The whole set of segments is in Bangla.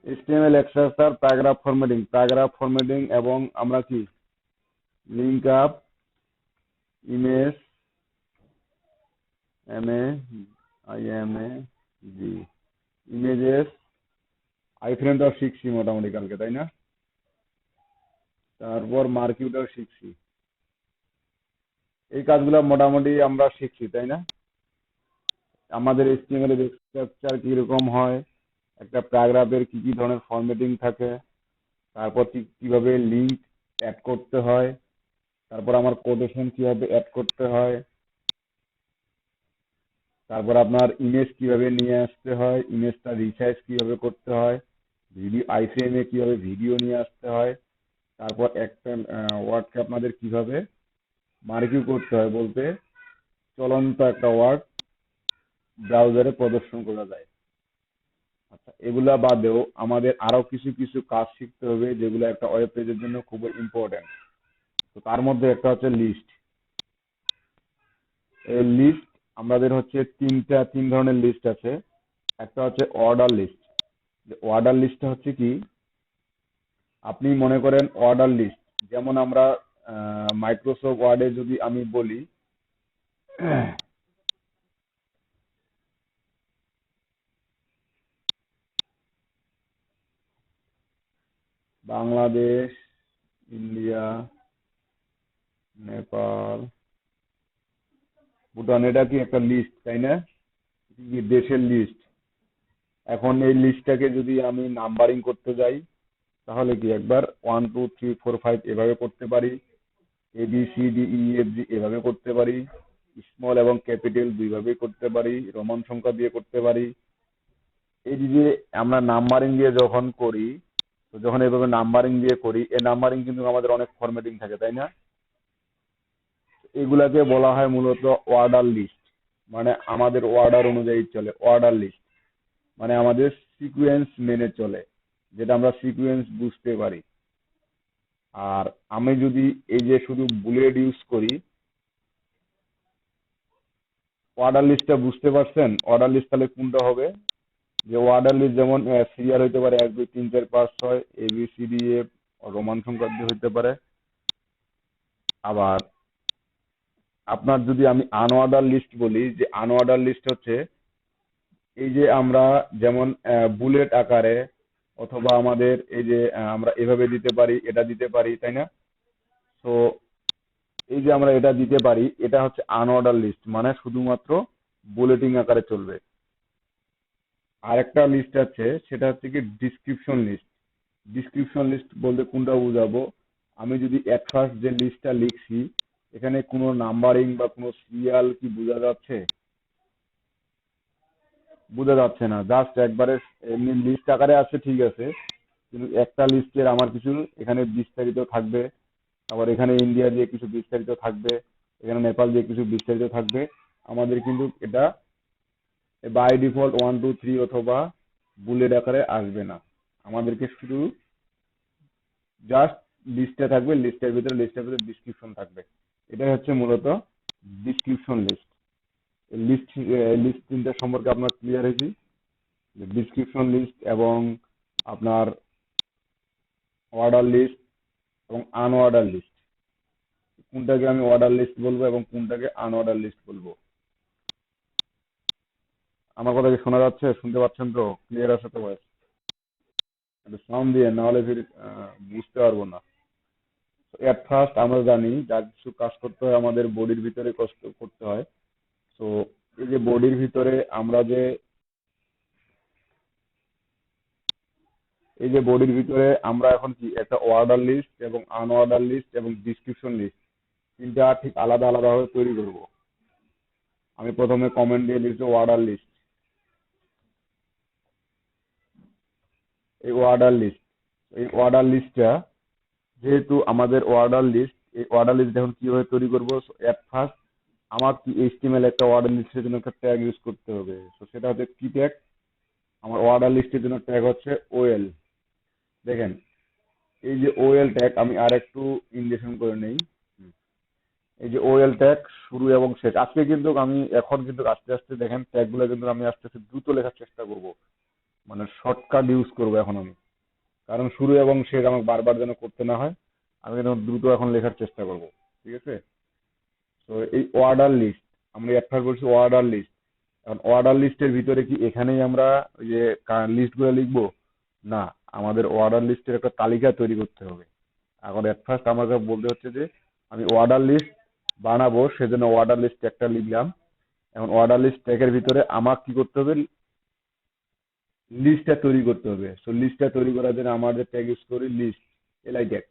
HTML এক্সট্রাকচার, প্যারাগ্রাফ ফরম্যাটিং এবং আমরা কি link up, image, IMAG, images, আইফ্রেমটাও শিখছি মোটামুটি কালকে, তাই না? তারপর মার্কিউটাও শিখছি। এই কাজগুলো মোটামুটি আমরা শিখছি, তাই না? আমাদের HTML এর স্ট্রাকচার কিরকম হয়, একটা প্যারাগ্রাফের কি কি ধরনের ফরম্যাটিং থাকে, তারপর কিভাবে লিঙ্ক অ্যাড করতে হয়, তারপর আমার কোটেশন কিভাবে অ্যাড করতে হয়, তারপর আপনার ইমেজ কিভাবে নিয়ে আসতে হয়, ইমেজটা রিসাইজ কিভাবে করতে হয়, ভিডিও আইফ্রেমে কিভাবে ভিডিও নিয়ে আসতে হয়, তারপর একটা ওয়ার্ডকে আপনাদের কিভাবে মার্কিউ করতে হয়, বলতে চলন্ত একটা ওয়ার্ড ব্রাউজারে প্রদর্শন করা যায়। আচ্ছা, এগুলা বাদেও আমাদের আরো কিছু কিছু কাজ শিখতে হবে যেগুলো একটা ওয়েব পেজের জন্য খুব ইম্পর্টেন্ট। তো তার মধ্যে একটা হচ্ছে লিস্ট। এই লিস্ট আমাদের হচ্ছে তিন ধরনের লিস্ট আছে। একটা হচ্ছে অর্ডার লিস্ট। অর্ডার লিস্টটা হচ্ছে কি, আপনি মনে করেন অর্ডার লিস্ট, যেমন আমরা মাইক্রোসফট ওয়ার্ডে যদি আমি বলি বাংলাদেশ, ইন্ডিয়া, নেপাল, ভুটান, এটা কি একটা লিস্ট, তাই না? কি দেশের লিস্ট। এখন এই লিস্টটাকে যদি আমি নাম্বারিং করতে যাই, তাহলে কি একবার 1 2 3 4 5 এভাবে করতে পারি, ABCDEFG এভাবে করতে পারি, স্মল এবং ক্যাপিটাল দুইভাবে করতে পারি, রোমান সংখ্যা দিয়ে করতে পারি। এই যে আমরা নাম্বারিং দিয়ে যখন করি, তো যখন এইভাবে নাম্বারিং দিয়ে করি, এই নাম্বারিং কিন্তু আমাদের অনেক ফরম্যাটিং থাকে, তাই না? এগুলাকে বলা হয় মূলত অর্ডার লিস্ট। মানে আমাদের অর্ডার অনুযায়ী চলে, অর্ডার লিস্ট মানে আমাদের সিকুয়েন্স মেনে চলে, যেটা আমরা সিকুয়েন্স বুঝতে পারি। আর আমি যদি এই যে শুধু বুলেট ইউজ করি, অর্ডার লিস্টটা বুঝতে পারছেন? অর্ডার লিস্ট তাহলে কোনটা হবে, যে অর্ডার লিস্ট যেমন সিরিয়াল হইতে পারে 1 2 3 4 5 6, ABCDE রোমান সংখ্যা দিয়ে হইতে পারে। আবার আপনার যদি আমি আনঅর্ডার লিস্ট বলি, যে আনঅর্ডার লিস্ট হচ্ছে এই যে আমরা যেমন বুলেট আকারে, অথবা আমাদের এই যে আমরা এভাবে দিতে পারি, এটা দিতে পারি, তাই না? তো এই যে আমরা এটা দিতে পারি, এটা হচ্ছে আনঅর্ডার লিস্ট, মানে শুধুমাত্র বুলেটিং আকারে চলবে। আরেকটা লিস্ট আছে, সেটা হচ্ছে কি ডিসক্রিপশন লিস্ট। ডিসক্রিপশন লিস্ট বলতে কোনটা বুঝাবো, আমি যদি এট ফার্স্ট যে লিস্টটা লিখছি, এখানে কোনো নাম্বারিং বা কোনো সিরিয়াল কি বোঝা যাচ্ছে? বোঝা যাচ্ছে না, জাস্ট একবারে এমনি লিস্ট আকারে আছে, ঠিক আছে। কিন্তু একটা লিস্টের আমার কিছু এখানে বিস্তারিত থাকবে, আবার এখানে ইন্ডিয়া দিয়ে কিছু বিস্তারিত থাকবে, এখানে নেপাল দিয়ে কিছু বিস্তারিত থাকবে। আমাদের কিন্তু এটা বাই ডিফল্ট 1 2 3 অথবা বুলেট আকারে আসবে না, আমাদেরকে শুধু জাস্ট লিস্টের ভিতরে ডিসক্রিপশন থাকবে। এটাই হচ্ছে মূলত ডিসক্রিপশন লিস্ট। লিস্ট তিনটা সম্পর্কে আপনার ক্লিয়ার হয়েছি, ডিসক্রিপশন লিস্ট এবং আপনার অর্ডার লিস্ট এবং আনঅর্ডার লিস্ট। কোনটাকে আমি অর্ডার লিস্ট বলবো এবং কোনটাকে আনঅর্ডার লিস্ট বলবো। আমার কথা কি শোনা যাচ্ছে? শুনতে পাচ্ছেন তো? ক্লিয়ার আছে তো? ভয়েস একটু সাউন্ড দিয়ে, নাহলে ফির বুঝতে পারবো না। এট ফার্স্ট আমরা জানি যা কিছু কাজ করতে হয় আমাদের বডির ভিতরে কষ্ট করতে হয়। তো এই যে বডির ভিতরে আমরা যে এই যে বডির ভিতরে আমরা এখন কি একটা অর্ডার লিস্ট এবং আনঅর্ডার লিস্ট এবং ডিসক্রিপশন লিস্ট, তিনটা ঠিক আলাদা আলাদা ভাবে তৈরি করব। আমি প্রথমে কমেন্ট দিয়ে লিখবো অর্ডার লিস্ট। এই অর্ডার লিস্টটা যেহেতু আমাদের অর্ডার লিস্ট, এই অর্ডার লিস্ট এখন কিভাবে তৈরি করবো, এট ফার্স্ট আমার কি HTML একটা অর্ডার লিস্টের জন্য একটা ট্যাগ ইউজ করতে হবে। তো সেটা হচ্ছে কি ট্যাগ, আমার অর্ডার লিস্টের জন্য ট্যাগ হচ্ছে OL। দেখেন, এই যে OL ট্যাগ আমি আর একটু ইন্ডিকেশন করে নেই। এই যে OL ট্যাগ শুরু এবং শেষ, আজকে কিন্তু আমি এখন কিন্তু আস্তে আস্তে দেখেন ট্যাগ গুলো কিন্তু আমি আস্তে আস্তে দ্রুত লেখার চেষ্টা করব, মানে শর্টকাট ইউজ করবো এখন আমি, কারণ শুরু এবং শেষ আমাকে বারবার যেন করতে না হয়। আমি যেন দ্রুত এখন লেখার চেষ্টা করব। ঠিক আছে? তো এই অর্ডার লিস্ট, আমরা একটা বলছি অর্ডার লিস্ট। এখন অর্ডার লিস্টের ভিতরে কি এখানেই আমরা ওই যে লিস্টগুলো লিখবো? না, আমাদের অর্ডার লিস্টের একটা তালিকা তৈরি করতে হবে। এখন এট ফার্স্ট আমাকে বলতে হচ্ছে যে আমি অর্ডার লিস্ট বানাবো, সেজন্য অর্ডার লিস্ট একটা লিখলাম। এখন অর্ডার লিস্ট ট্যাগের ভিতরে আমার কি করতে হবে? লিস্টটা তৈরি করতে হবে। সো লিস্টটা তৈরি করার জন্য আমার যে ট্যাগ ইউজ করি list, LI tag.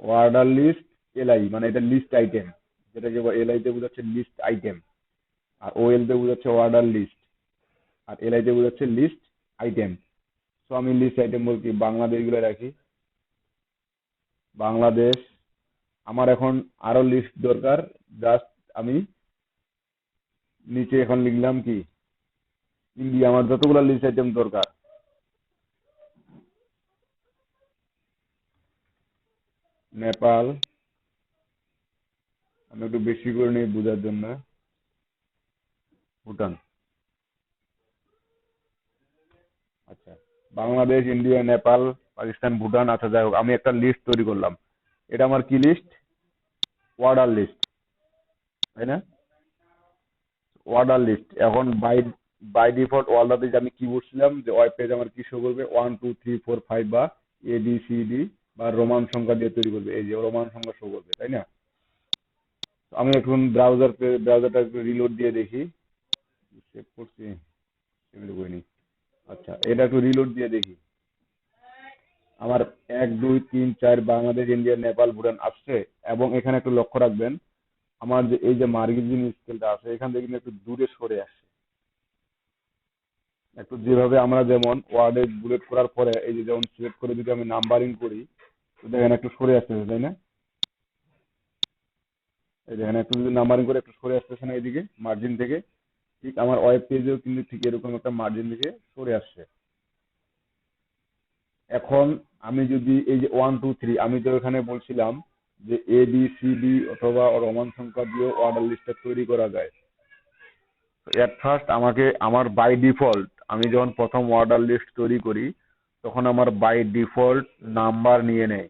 Order list LI মানে এটা লিস্ট আইটেম, যেটাকে এলআই তে বোঝাচ্ছে লিস্ট আইটেম, আর ওএল তে বোঝাচ্ছে অর্ডার লিস্ট, আর এলআই তে বোঝাচ্ছে লিস্ট আইটেম। সো আমি লিস্ট আইটেম বলছি বাংলাদেশ গুলো রাখি, বাংলাদেশ। আমার এখন আরো লিস্ট দরকার, জাস্ট আমি নিচে এখন লিখলাম কি ইন্ডিয়া, আমার যতগুলো লিস্ট আইটেম দরকার। নেপাল, আমি একটু বেশি করে নিই বোঝার জন্য। ভুটান। আচ্ছা, বাংলাদেশ, ইন্ডিয়া, নেপাল, পাকিস্তান, ভুটান। আচ্ছা যাই হোক, আমি একটা লিস্ট তৈরি করলাম। এটা আমার কি লিস্ট? অর্ডার লিস্ট, তাই না? Order list. এখন by by default order list আমি কি বলছিলাম যে ওয়েব পেজ আমার কি শো করবে? 1 2 3 4 5 বা ABCD বা রোমান সংখ্যা দিয়ে তৈরি করবে, এই যে রোমান সংখ্যা শো করবে, তাই না? তো আমি এখন ব্রাউজারটা একটু রিলোড দিয়ে দেখি। সেভ করছি, সেভ করিনি। আচ্ছা, এটা একটু রিলোড দিয়ে দেখি। আমার 1 2 3 4 বাংলাদেশ, ইন্ডিয়া, নেপাল, ভুটান আসছে। এবং এখানে একটু লক্ষ্য রাখবেন, আমার যে এই যে মার্জিন স্কেলটা আছে এখান থেকে কিন্তু একটু দূরে সরে আসছে। একটু যেভাবে আমরা যেমন ওয়ার্ডে বুলেট করার পরে এই যে যেমন সিলেক্ট করে যদি আমি নাম্বারিং করি, তো দেখেন একটু সরে আসতেছে, তাই না? এই দেখেন একটু যদি নাম্বারিং করে একটু সরে আসতেছে না এদিকে মার্জিন থেকে? ঠিক আমার ওয়েব পেজেও কিন্তু ঠিক এরকম একটা মার্জিন থেকে সরে আসছে। এখন আমি যদি এই যে 1 2 3, আমি তো এখানে বলছিলাম যে ABCD অথবা রোমান সংখ্যা দিয়েও অর্ডার লিস্টটা তৈরি করা যায়। এট ফার্স্ট আমাকে আমার বাই ডিফল্ট, আমি যখন প্রথম অর্ডার লিস্ট তৈরি করি তখন আমার বাই ডিফল্ট নাম্বার নিয়ে নেয়,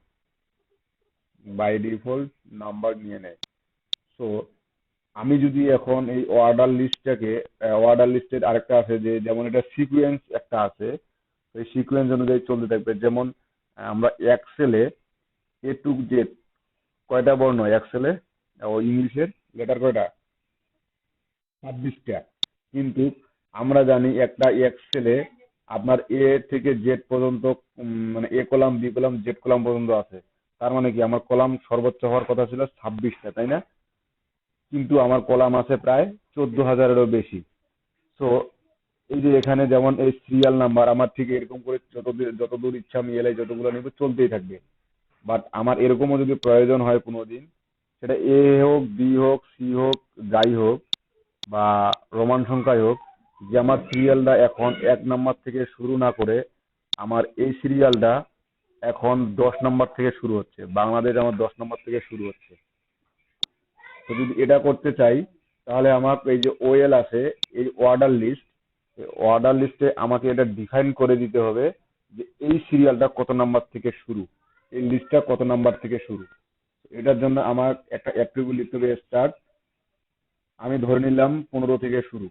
বাই ডিফল্ট নাম্বার নিয়ে নেয়। সো আমি যদি এখন এই অর্ডার লিস্টের আরেকটা আছে যে যেমন এটা সিকোয়েন্স একটা আছে, এই সিকোয়েন্স অনুযায়ী চলতে থাকবে। যেমন আমরা এক্সেলে A to Z কয়টা বর্ণ এক্সেলে? ও ইংলিশের লেটার কয়টা? 26টা। কিন্তু আমরা জানি একটা এক্সেলে আপনার এ থেকে জেড পর্যন্ত, মানে A column, B column, Z column পর্যন্ত আছে। তার মানে কি আমার কলাম সর্বোচ্চ হওয়ার কথা ছিল 26টা, তাই না? কিন্তু আমার কলাম আছে প্রায় 14,000-এরও বেশি। তো এই যে এখানে যেমন এই সিরিয়াল নাম্বার আমার ঠিক এরকম করে যতদূর ইচ্ছা আমি এলাই যতগুলো নিব চলতেই থাকবে। বাট আমার এরকমও যদি প্রয়োজন হয় কোনোদিন, সেটা এ হোক, বি হোক, সি হোক, যাই হোক, বা রোমান সংখ্যাই হোক, যে আমার সিরিয়ালটা এখন 1 নাম্বার থেকে শুরু না করে আমার এই সিরিয়ালটা এখন 10 নাম্বার থেকে শুরু হচ্ছে, বাংলাদেশ আমার 10 নাম্বার থেকে শুরু হচ্ছে। তো যদি এটা করতে চাই তাহলে আমার এই যে ওএল আছে, এই অর্ডার লিস্টে আমাকে এটা ডিফাইন করে দিতে হবে যে এই সিরিয়ালটা কত নাম্বার থেকে শুরু, এই লিস্টটা কত নাম্বার থেকে শুরু। এটার জন্য আমার একটা অ্যাট্রিবিউট লিখতে হবে স্টার্ট। আমি ধরে নিলাম 15 থেকে শুরু,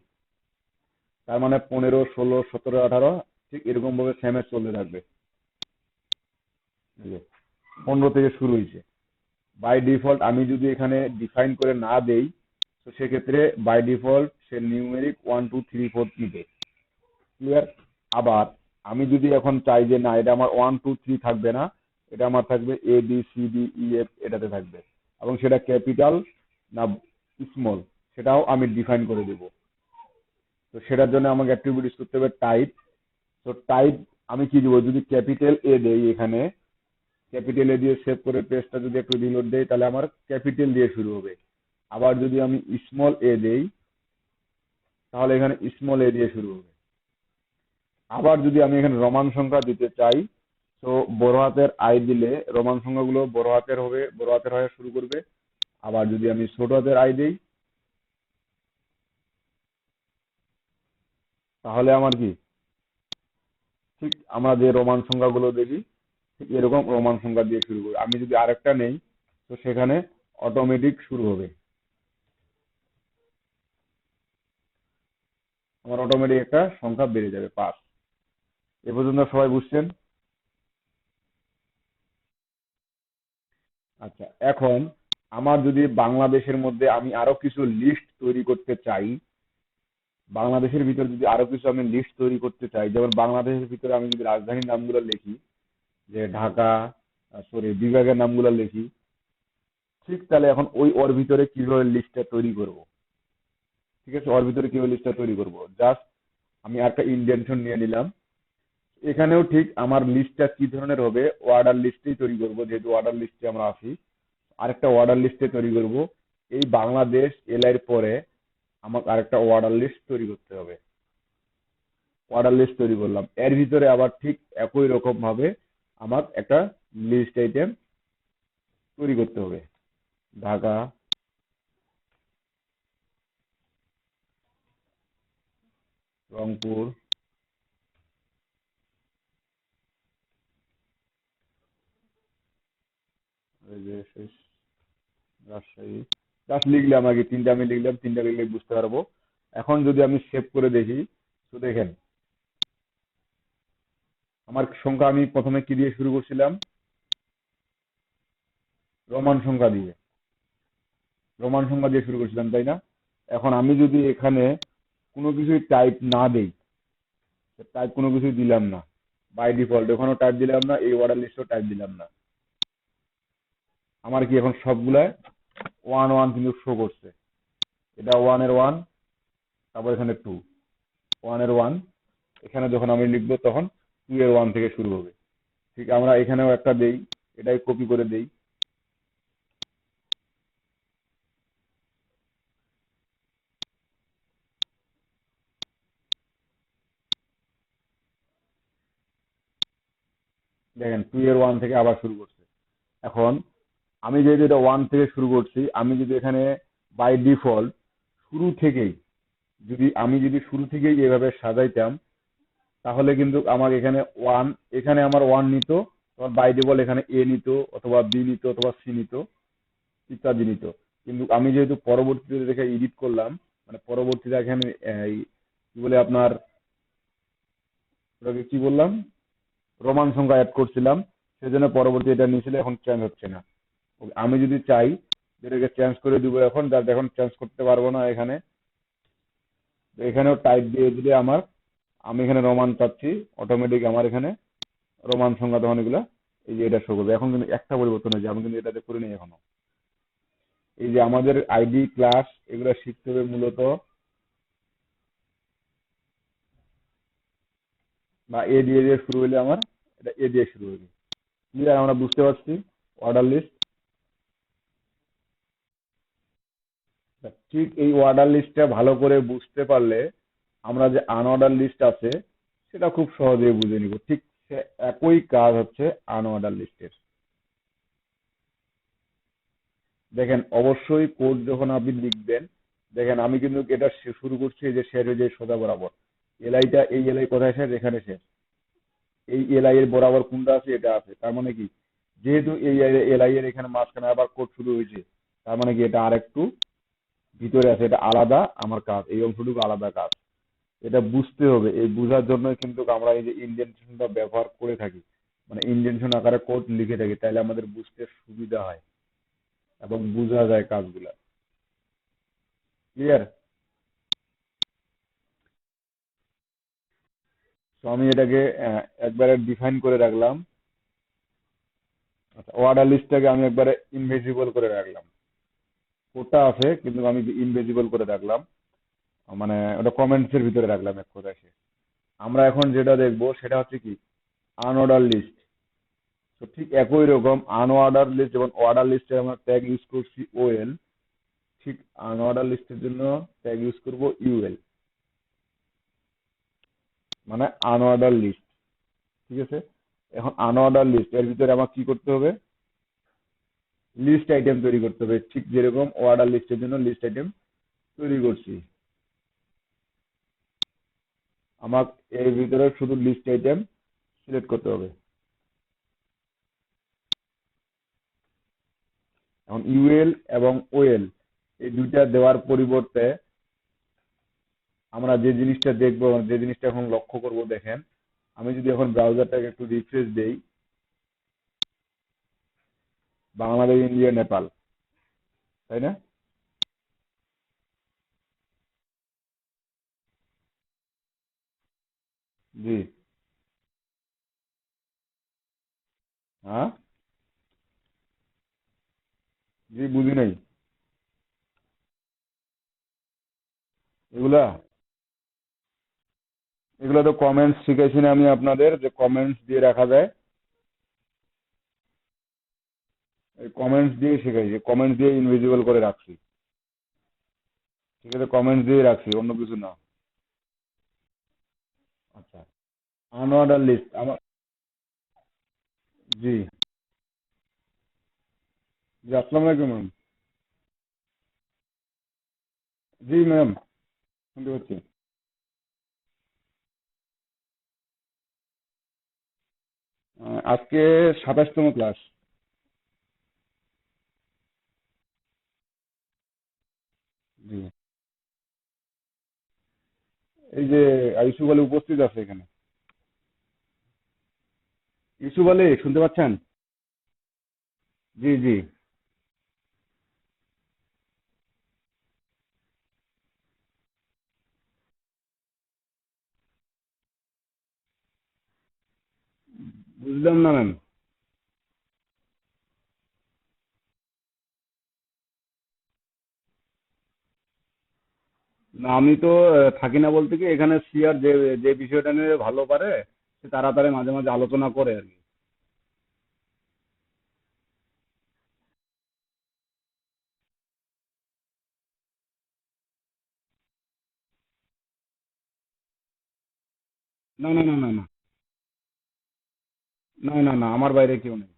তার মানে 15 16 17 18 ঠিক এরকম ভাবে সেমে চলতে থাকবে। 15 থেকে শুরু হয়েছে। বাই ডিফল্ট আমি যদি এখানে ডিফাইন করে না দেই, তো সেক্ষেত্রে বাই ডিফল্ট সে নিউমেরিক 1 2 3 4 নিবে। ক্লিয়ার? আবার আমি যদি এখন চাই যে না এটা আমার 1 2 3 থাকবে না, এটা আমার থাকবে ABCDEF, এটাতে থাকবে, এবং সেটা ক্যাপিটাল না স্মল সেটাও আমি ডিফাইন করে দেব। তো সেটার জন্য আমাকে অ্যাট্রিবিউট ইউজ করতে হবে টাইপ। তো টাইপ আমি কি দিব? যদি ক্যাপিটাল এ দেই এখানে, ক্যাপিটাল এ দিয়ে সেভ করে পেজটা যদি একটু রিলোড দেই তাহলে আমার ক্যাপিটাল দিয়ে শুরু হবে। আবার যদি আমি স্মল এ দেই তাহলে এখানে স্মল এ দিয়ে শুরু হবে। আবার যদি আমি এখানে রোমান সংখ্যা দিতে চাই, তো বড় হাতের আই দিলে রোমান সংখ্যাগুলো বড় হাতের হবে, বড় হাতের হয়ে শুরু করবে। আবার যদি আমি ছোট হাতের আই দেই তাহলে আমার কি ঠিক আমরা যে রোমান সংখ্যাগুলো দেখি ঠিক এরকম রোমান সংখ্যা দিয়ে শুরু করি। আমি যদি আরেকটা নেই তো সেখানে অটোমেটিক শুরু হবে, আমার অটোমেটিক একটা সংখ্যা বেড়ে যাবে 5। এ পর্যন্ত সবাই বুঝছেন? আচ্ছা, এখন আমার যদি বাংলাদেশের মধ্যে আমি আরো কিছু লিস্ট তৈরি করতে চাই, বাংলাদেশের ভিতরে যদি আরো কিছু আমি লিস্ট তৈরি করতে চাই, যেমন বাংলাদেশের ভিতরে আমি যদি রাজধানীর নামগুলো লিখি, যে ঢাকা, সরি বিভাগের নামগুলো লিখি, ঠিক তাহলে এখন ওর ভিতরে কিভাবে লিস্টটা তৈরি করব? ঠিক আছে, ওর ভিতরে কিভাবে লিস্টটা তৈরি করব, জাস্ট আমি একটা ইন্টেনশন নিয়ে নিলাম। এখানেও ঠিক আমার লিস্টটা কি ধরনের হবে, অর্ডার লিস্টেই তৈরি করব, যেহেতু অর্ডার লিস্টে আমরা আছি। আরেকটা অর্ডার লিস্টে তৈরি করব। এই বাংলাদেশ এর পরে আমাকে আরেকটা অর্ডার লিস্ট তৈরি করতে হবে। অর্ডার লিস্ট তৈরি করলাম, এর ভিতরে আবার ঠিক একই রকম ভাবে আমার একটা লিস্ট আইটেম তৈরি করতে হবে। ঢাকা, রংপুর, এই যে শেষ রাজশাহী। জাস্ট লিখলাম, আগে তিনটা আমি লিখলাম, তিনটা লিখলে বুঝতে পারবো। এখন যদি আমি সেভ করে দেখি, তো দেখেন আমার সংখ্যা আমি প্রথমে কি দিয়ে শুরু করছিলাম, রোমান সংখ্যা দিয়ে, রোমান সংখ্যা দিয়ে শুরু করছিলাম, তাই না? এখন আমি যদি এখানে কোনো কিছুই টাইপ না দেই, টাইপ কোনো কিছুই দিলাম না, বাই ডিফল্ট ওখানেও টাইপ দিলাম না, এই অর্ডার লিস্টও টাইপ দিলাম না, আমার কি এখন সবগুলা 1 1 কিন্তু শো করছে। এটা 1 এর 1, তারপর এখানে 2, 1 এর 1, এখানে যখন আমি লিখবো তখন 2 এর 1 থেকে শুরু হবে। ঠিক আমরা এখানেও একটা দেই, এটাই কপি করে দেই। দেখেন 2 এর 1 থেকে আবার শুরু করছে। এখন আমি যেহেতু এটা 1 থেকে শুরু করছি, আমি যদি এখানে বাই ডিফল্ট শুরু থেকেই শুরু থেকেই এভাবে সাজাইতাম, তাহলে কিন্তু আমার এখানে আমার 1 নিত, তোমার বাই ডিফল্ট এখানে এ নিত, অথবা বি নিত, অথবা সি নিত, ইত্যাদি নিত। কিন্তু আমি যেহেতু পরবর্তীতে দেখে এডিট করলাম, মানে পরবর্তীতে এখানে কি বলে আপনার, ওটাকে কি বললাম, রোমান সংখ্যা অ্যাড করছিলাম, সেজন্য পরবর্তী এটা নিয়েছিল, এখন চেঞ্জ হচ্ছে না। আমি যদি চাই যেটাকে চেঞ্জ করে দিব, এখন যাতে এখন চেঞ্জ করতে পারবো না এখানে, তো এখানেও টাইপ দিয়ে দিলে আমি এখানে রোমান চাচ্ছি, অটোমেটিক আমার এখানে রোমান সংখ্যা তখন এগুলা এই যে এটা শো করবে। এখন কিন্তু একটা পরিবর্তন হয়েছে, আমি কিন্তু এটাতে করি নাই এখনো। এই যে আমাদের আইডি ক্লাস এগুলো শিখতে হবে মূলত, বা এ দিয়ে দিয়ে শুরু হলে আমার এটা এ দিয়ে শুরু হবে। ক্লিয়ার, আমরা বুঝতে পারছি? অর্ডার লিস্ট, ঠিক এই অর্ডার লিস্টটা ভালো করে বুঝতে পারলে আমরা যে আনঅর্ডার লিস্ট আছে সেটা খুব সহজেই বুঝে নিব। ঠিক সে একই কাজ হচ্ছে আনঅর্ডার লিস্টের। দেখেন অবশ্যই কোড যখন আপনি লিখবেন, দেখেন আমি কিন্তু এটা শুরু করছি এই যে শেষ হয়ে যায় সোজা বরাবর, এলআইটা এই এলআই কোথায় শেষ, এখানে শেষ। এই এলআই এর বরাবর কোনটা আছে, এটা আছে, তার মানে কি, যেহেতু এই এলআই এর এখানে মাঝখানে আবার কোড শুরু হয়েছে, তার মানে কি এটা আরেকটু ভিতরে আছে, এটা আলাদা আমার কাজ, এই অংশটুকু আলাদা কাজ। এটা বুঝতে হবে, এই বোঝার জন্য কিন্তু আমরা এই যে ইন্ডেন্টেশনটা ব্যবহার করে থাকি, মানে ইন্ডেন্টেশন আকারে কোড লিখে থাকি, তাহলে আমাদের বুঝতে সুবিধা হয় এবং বোঝা যায় কাজগুলা। ক্লিয়ার? তো আমি এটাকে একবারে ডিফাইন করে রাখলাম। আচ্ছা, অর্ডার লিস্টটাকে আমি একবারে ইনভিজিবল করে রাখলাম, কোডটা আছে কিন্তু আমি ইনভিজিবল করে রাখলাম, মানে ওটা কমেন্টস এর ভিতরে রাখলাম এক কথায়। আমরা এখন যেটা দেখবো সেটা হচ্ছে কি, আনঅর্ডার লিস্ট। তো ঠিক একই রকম আনঅর্ডার লিস্ট, যেমন অর্ডার লিস্টে আমরা ট্যাগ ইউজ করছি ওএল, ঠিক আনঅর্ডার লিস্টের জন্য ট্যাগ ইউজ করব ইউএল, মানে আনঅর্ডার লিস্ট। ঠিক আছে, এখন আনঅর্ডার লিস্ট এর ভিতরে আমার কি করতে হবে, লিস্ট আইটেম তৈরি করতে হবে, ঠিক যেরকম অর্ডার লিস্টের জন্য লিস্ট আইটেম তৈরি করছি। আমার এর ভিতরে শুধু লিস্ট আইটেম সিলেক্ট করতে হবে। এখন ইউএল এবং ওএল এই দুইটা দেওয়ার পরিবর্তে আমরা যে জিনিসটা দেখবো, যে জিনিসটা এখন লক্ষ্য করব, দেখেন আমি যদি এখন ব্রাউজারটাকে একটু রিফ্রেশ দেই, বাংলাদেশ, ইন্ডিয়া, নেপাল, তাই না? জি। হ্যাঁ, জি, বুঝি নাই। এগুলা এগুলো তো কমেন্টস শিখাইছি না আমি আপনাদের, যে কমেন্টস দিয়ে রাখা যায়। এই কমেন্টস দিয়ে শিখাইছি, কমেন্টস দিয়ে ইনভিজিবল করে রাখছি। ঠিক আছে, কমেন্টস দিয়ে রাখছি, অন্য কিছু না। আচ্ছা, আনঅর্ডার লিস্ট আমার। জি। জি, আসসালামু আলাইকুম ম্যাম। জি ম্যাম, শুনতে পাচ্ছি। আজকে 27তম ক্লাস। জি। এই যে ইউসুফ আলী উপস্থিত আছে এখানে। ইউসুফ আলী, শুনতে পাচ্ছেন? জি, জি। বুঝলাম না ম্যাম। না, আমি তো থাকি না বলতে কি, এখানে সিয়ার যে যে বিষয়টা নিয়ে ভালো পারে সে তাড়াতাড়ি মাঝে মাঝে আলোচনা করে আর কি। না, না, না, না, না, না, না, না, আমার বাইরে কেউ নেই।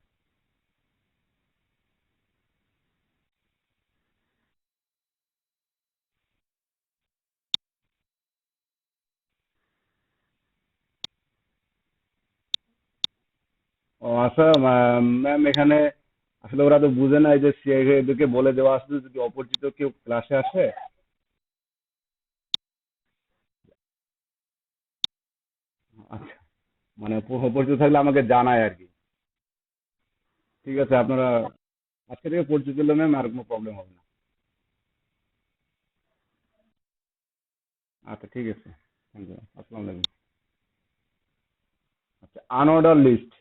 ও আচ্ছা, ম্যাম, এখানে আসলে ওরা তো বুঝে না, এই যে সিআই এদেরকে বলে দেওয়া আসলে যদি অপরিচিত কেউ ক্লাসে আসে। আচ্ছা, মানে অপরিচিত থাকলে আমাকে জানায় আর কি। ঠিক আছে, আপনারা আজকে থেকে পরিচিত হলে ম্যাম আর কোনো প্রবলেম হবে না। আচ্ছা, ঠিক আছে। থ্যাংক ইউ, আসসালামু আলাইকুম। আচ্ছা, আনঅর্ডার লিস্ট,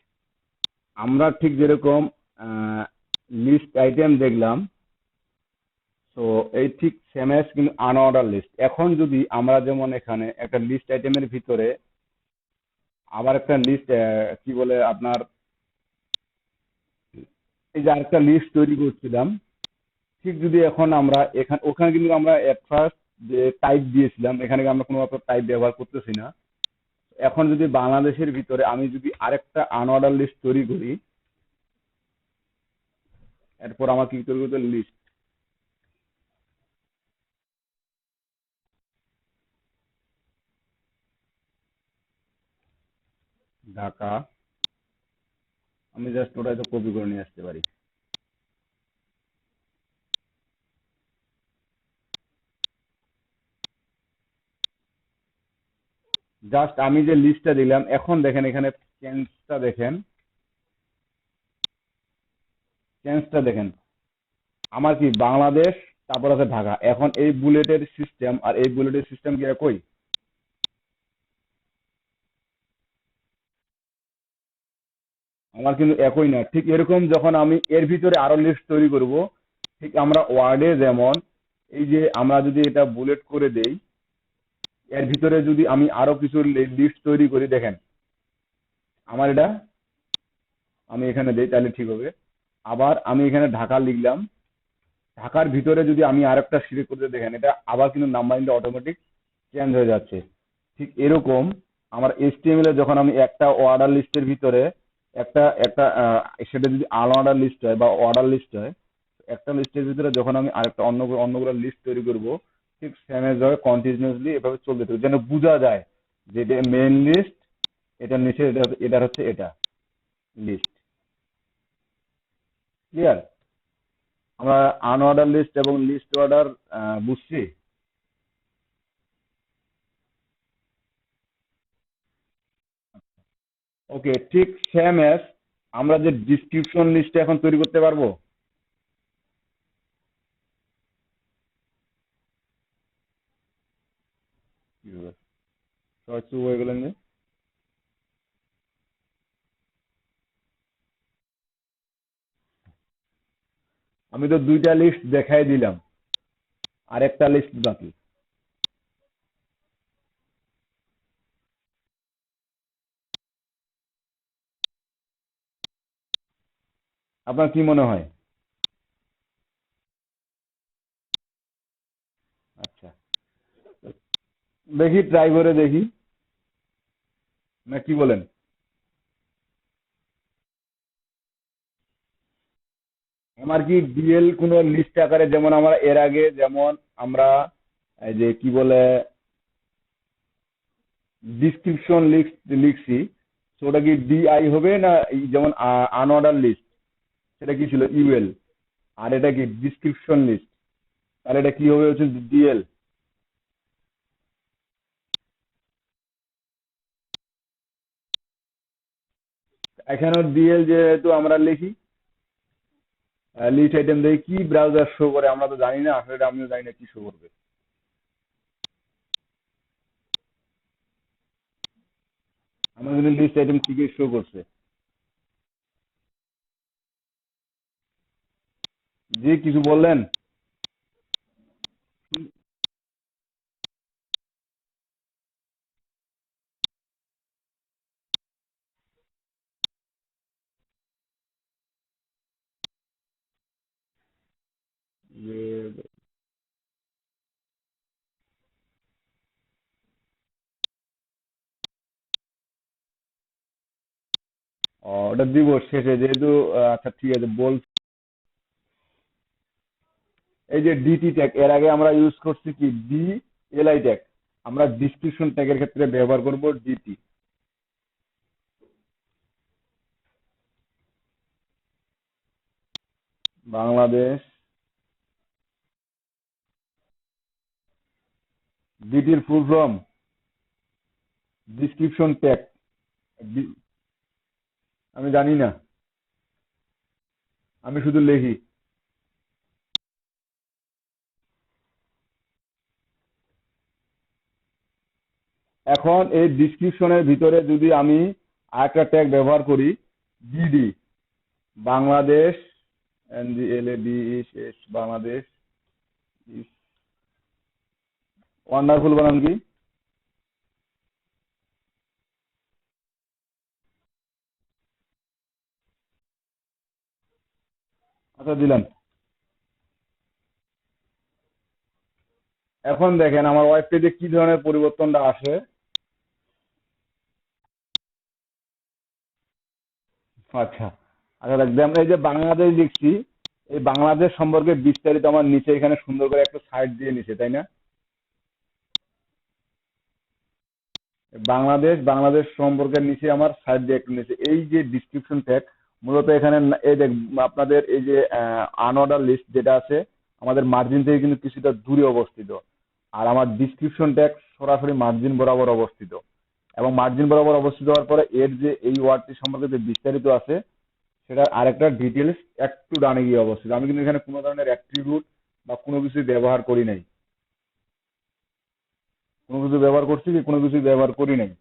আমরা ঠিক যেরকম লিস্ট আইটেম দেখলাম, তো এই ঠিক সেম এস কিন্তু আনঅর্ডার লিস্ট। এখন যদি আমরা যেমন এখানে একটা লিস্ট আইটেমের ভিতরে আবার একটা লিস্ট, কি বলে আপনার, এই যে আরেকটা লিস্ট তৈরি করছিলাম, ঠিক যদি এখন আমরা এখানে ওখানে কিন্তু আমরা এট ফার্স্ট যে টাইপ দিয়েছিলাম, এখানে কিন্তু আমরা কোনো টাইপ ব্যবহার করতেছি না। এখন যদি বাংলাদেশের ভিতরে আমি যদি আরেকটা আনঅর্ডার লিস্ট তৈরি করি, এরপর আমার কি তৈরি করতে, লিস্ট ঢাকা, আমি জাস্ট ওটা তো কপি করে নিয়ে আসতে পারি। জাস্ট আমি যে লিস্টটা দিলাম, এখন দেখেন এখানে চেঞ্জটা দেখেন, চেঞ্জটা দেখেন। আমার কি বাংলাদেশ, তারপর আছে ঢাকা। এখন এই বুলেটের সিস্টেম আর এই বুলেটের সিস্টেম কি একই? আমার কিন্তু একই না। ঠিক এরকম যখন আমি এর ভিতরে আরো লিস্ট তৈরি করব, ঠিক আমরা ওয়ার্ডে যেমন এই যে আমরা যদি এটা বুলেট করে দেই, এর ভিতরে যদি আমি আরো কিছু লিস্ট তৈরি করি, দেখেন আমার এটা, আমি এখানে দেই তাহলে ঠিক হবে। আবার আমি এখানে ঢাকা লিখলাম, ঢাকার ভিতরে যদি আমি আরেকটা সিলেক্ট করতে, দেখেন এটা আবার কিন্তু নাম্বারিংটা অটোমেটিক চেঞ্জ হয়ে যাচ্ছে। ঠিক এরকম আমার এইচটিএমএল এ যখন আমি একটা অর্ডার লিস্টের ভিতরে একটা একটা সেটা যদি আনঅর্ডার লিস্ট হয় বা অর্ডার লিস্ট হয়, একটা লিস্টের ভিতরে যখন আমি আরেকটা অন্যগুলো লিস্ট তৈরি করব, ঠিক সেম এজ ভাবে কন্টিনিউয়াসলি এভাবে চলতে থাকবে, যেন বোঝা যায় যে এটা মেইন লিস্ট, এটার নিচে এটা হচ্ছে এটা লিস্ট। ক্লিয়ার? আমরা আনঅর্ডার লিস্ট এবং লিস্ট অর্ডার বুঝছি। ওকে, ঠিক সেম এস আমরা যে ডিসক্রিপশন লিস্ট এখন তৈরি করতে পারবো। কি হবে? সবাই চুপ হয়ে গেলেন যে। আমি তো দুইটা লিস্ট দেখাই দিলাম, আরেকটা লিস্ট বাকি। আপনার কি মনে হয়? আচ্ছা, দেখি ট্রাই করে দেখি, না কি বলেন? আমার কি ডিএল কোনো লিস্ট আকারে, যেমন আমরা এর আগে যেমন আমরা এই যে কি বলে ডিসক্রিপশন লিস্ট লিখছি, তো ওটা কি ডিআই হবে না যেমন আনঅর্ডার লিস্ট সেটা কি ছিল ইউএল, আর এটা কি ডিসক্রিপশন লিস্ট, তাহলে এটা কি হবে হচ্ছে ডিএল। এখানেও ডিএল যেহেতু আমরা লিখি, লিস্ট আইটেম দেখি কি ব্রাউজার শো করে আমরা তো জানি না, আসলে এটা আমিও জানি না কি শো করবে। আমার কিন্তু লিস্ট আইটেম ঠিকই শো করছে। জি, কিছু বললেন? যে ওটা দিব শেষে যেহেতু। আচ্ছা ঠিক আছে বল। এই যে ডিটি ট্যাগ এর আগে আমরা ইউজ করছি কি ডি এলআই ট্যাগ, আমরা ডিসক্রিপশন ট্যাগের ক্ষেত্রে ব্যবহার করব ডিটি। বাংলাদেশ, ডিটির ফুল ফর্ম ডিসক্রিপশন ট্যাগ। আমি জানি না, আমি শুধু লিখি। এখন এই ডিসক্রিপশনের ভিতরে যদি আমি আরেকটা ট্যাগ ব্যবহার করি, ডিডি, বাংলাদেশ, এনজিএলএডিএস বাংলাদেশ, ওয়ান্ডারফুল বানান কি? আচ্ছা দিলাম। এখন দেখেন আমার ওয়েব পেজে কি ধরনের পরিবর্তনটা আসে। আচ্ছা, আচ্ছা দেখবেন এই যে বাংলাদেশ লিখছি, এই বাংলাদেশ সম্পর্কে বিস্তারিত আমার নিচে এখানে সুন্দর করে একটা সাইট দিয়ে নিচে, তাই না? বাংলাদেশ, বাংলাদেশ সম্পর্কে নিচে আমার সাইট দিয়ে একটু নিচে এই যে ডিসক্রিপশন ট্যাগ, মূলত এখানে এই দেখ আপনাদের এই যে আনঅর্ডার লিস্ট যেটা আছে আমাদের মার্জিন থেকে কিন্তু কিছুটা দূরে অবস্থিত, আর আমার ডিসক্রিপশন ট্যাগ সরাসরি মার্জিন বরাবর অবস্থিত। এবং মার্জিন বরাবর অবস্থিত হওয়ার পরে এর যে এই ওয়ার্ডটি সম্পর্কে যে বিস্তারিত আছে সেটার আরেকটা ডিটেলস একটু ডানে গিয়ে অবস্থিত। আমি কিন্তু এখানে কোনো ধরনের অ্যাট্রিবিউট বা কোনো কিছু ব্যবহার করি নাই, কোনো কিছু ব্যবহার করছি কি কোনো কিছু ব্যবহার করি নাই,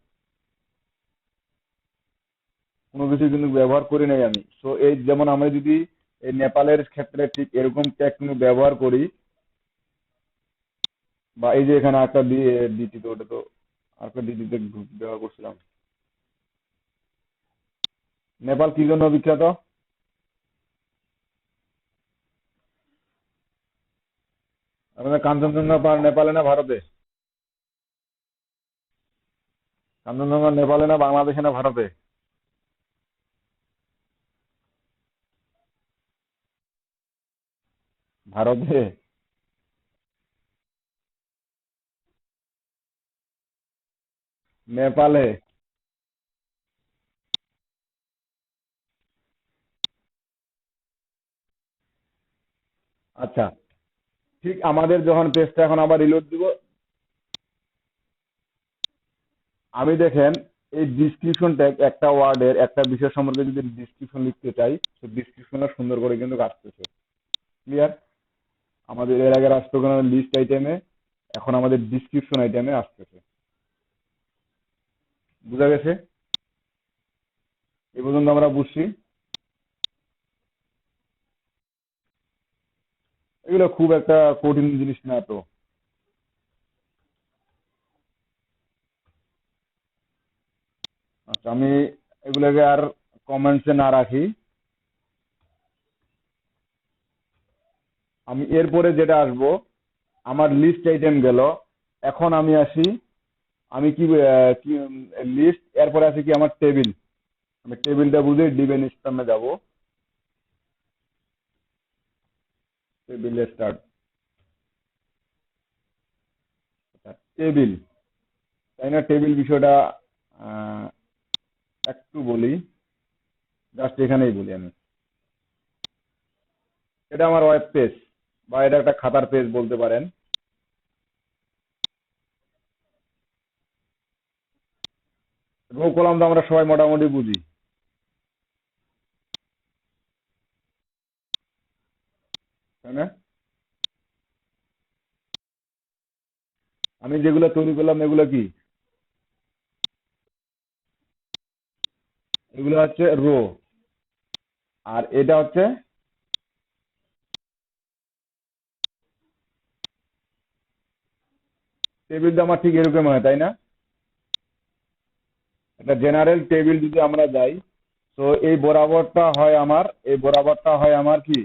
কোনো কিছু কিন্তু ব্যবহার করি নাই আমি। সো এই যেমন আমরা যদি এই নেপালের ক্ষেত্রে ঠিক এরকম ট্যাগ কিন্তু ব্যবহার করি, বা এই যে এখানে একটা ডিটি, তো ওটা তো আরেকটা ডিটিতে ব্যবহার করছিলাম। নেপাল কি জন্য বিখ্যাত? আমাদের কাঞ্চনজঙ্ঘা পাহাড় নেপালে না ভারতে? কাঞ্চনজঙ্ঘা নেপালে না বাংলাদেশে না ভারতে? ভারতে। নেপালে। আচ্ছা, ঠিক আমাদের যখন পেজটা এখন আবার রিলোড দিব, আমি দেখেন এই ডিসক্রিপশন ট্যাগ একটা ওয়ার্ডের একটা বিষয় সম্পর্কে যদি ডিসক্রিপশন লিখতে চাই, তো ডিসক্রিপশনটা সুন্দর করে কিন্তু আসতেছে। ক্লিয়ার? আমাদের এর আগে আসতো কোনো লিস্ট আইটেমে, এখন আমাদের ডিসক্রিপশন আইটেমে আসতেছে। বুঝা গেছে? এ পর্যন্ত আমরা বুঝছি। এগুলো খুব একটা কঠিন জিনিস না তো। আচ্ছা, আমি এগুলোকে আর কমেন্টসে না রাখি। আমি এরপরে যেটা আসবো, আমার লিস্ট আইটেম গেল। এখন আমি আসি, আমি কি কি লিস্ট, এরপরে আছে কি আমার টেবিল। আমি টেবিলটা বুঝে ডিবেন স্টামে যাব। টেবিলে স্টার্ট। টেবিল, তাই না? টেবিল বিষয়টা আহ, একটু বলি, জাস্ট এখানেই বলি আমি। এটা আমার ওয়েব পেজ, বা এটা একটা খাতার পেজ বলতে পারেন। রো কলাম তো আমরা সবাই মোটামুটি বুঝি, তাই না? আমি যেগুলো তৈরি করলাম এগুলো কি? এগুলো হচ্ছে রো, আর এটা হচ্ছে টেবিলটা। আমার ঠিক এরকম হয়, তাই না? একটা জেনারেল টেবিল যদি আমরা যাই, তো এই বরাবরটা হয় আমার, এই বরাবরটা হয় আমার কি,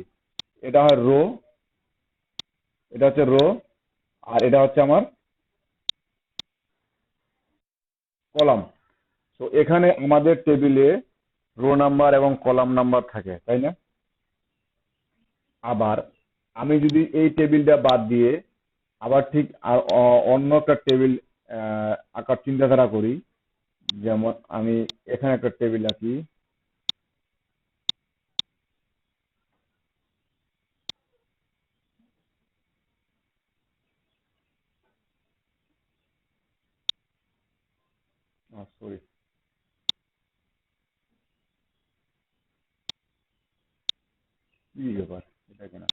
এটা হয় রো, এটা হচ্ছে রো, আর এটা হচ্ছে আমার কলাম। তো এখানে আমাদের টেবিলে রো নাম্বার এবং কলাম নাম্বার থাকে, তাই না? আবার আমি যদি এই টেবিলটা বাদ দিয়ে আবার ঠিক অন্য একটা টেবিল আঁকার চিন্তাধারা করি, যেমন আমি এখানে একটা টেবিল আঁকি। সরি, কি ব্যাপার, এটা কিনা?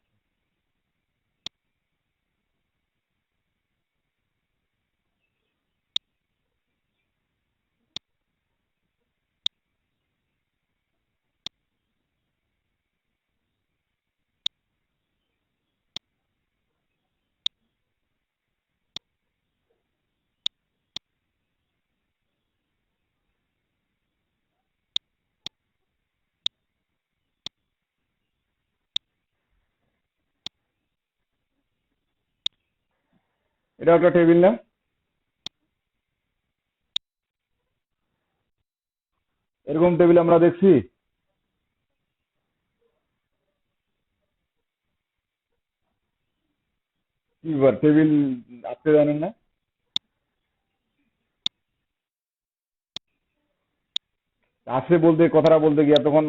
এটা একটা টেবিল না? এরকম টেবিল আমরা দেখছি। কি ব্যাপার, টেবিল আঁকতে জানেন না? আসে বলতে, কথাটা বলতে গিয়ে এতক্ষণ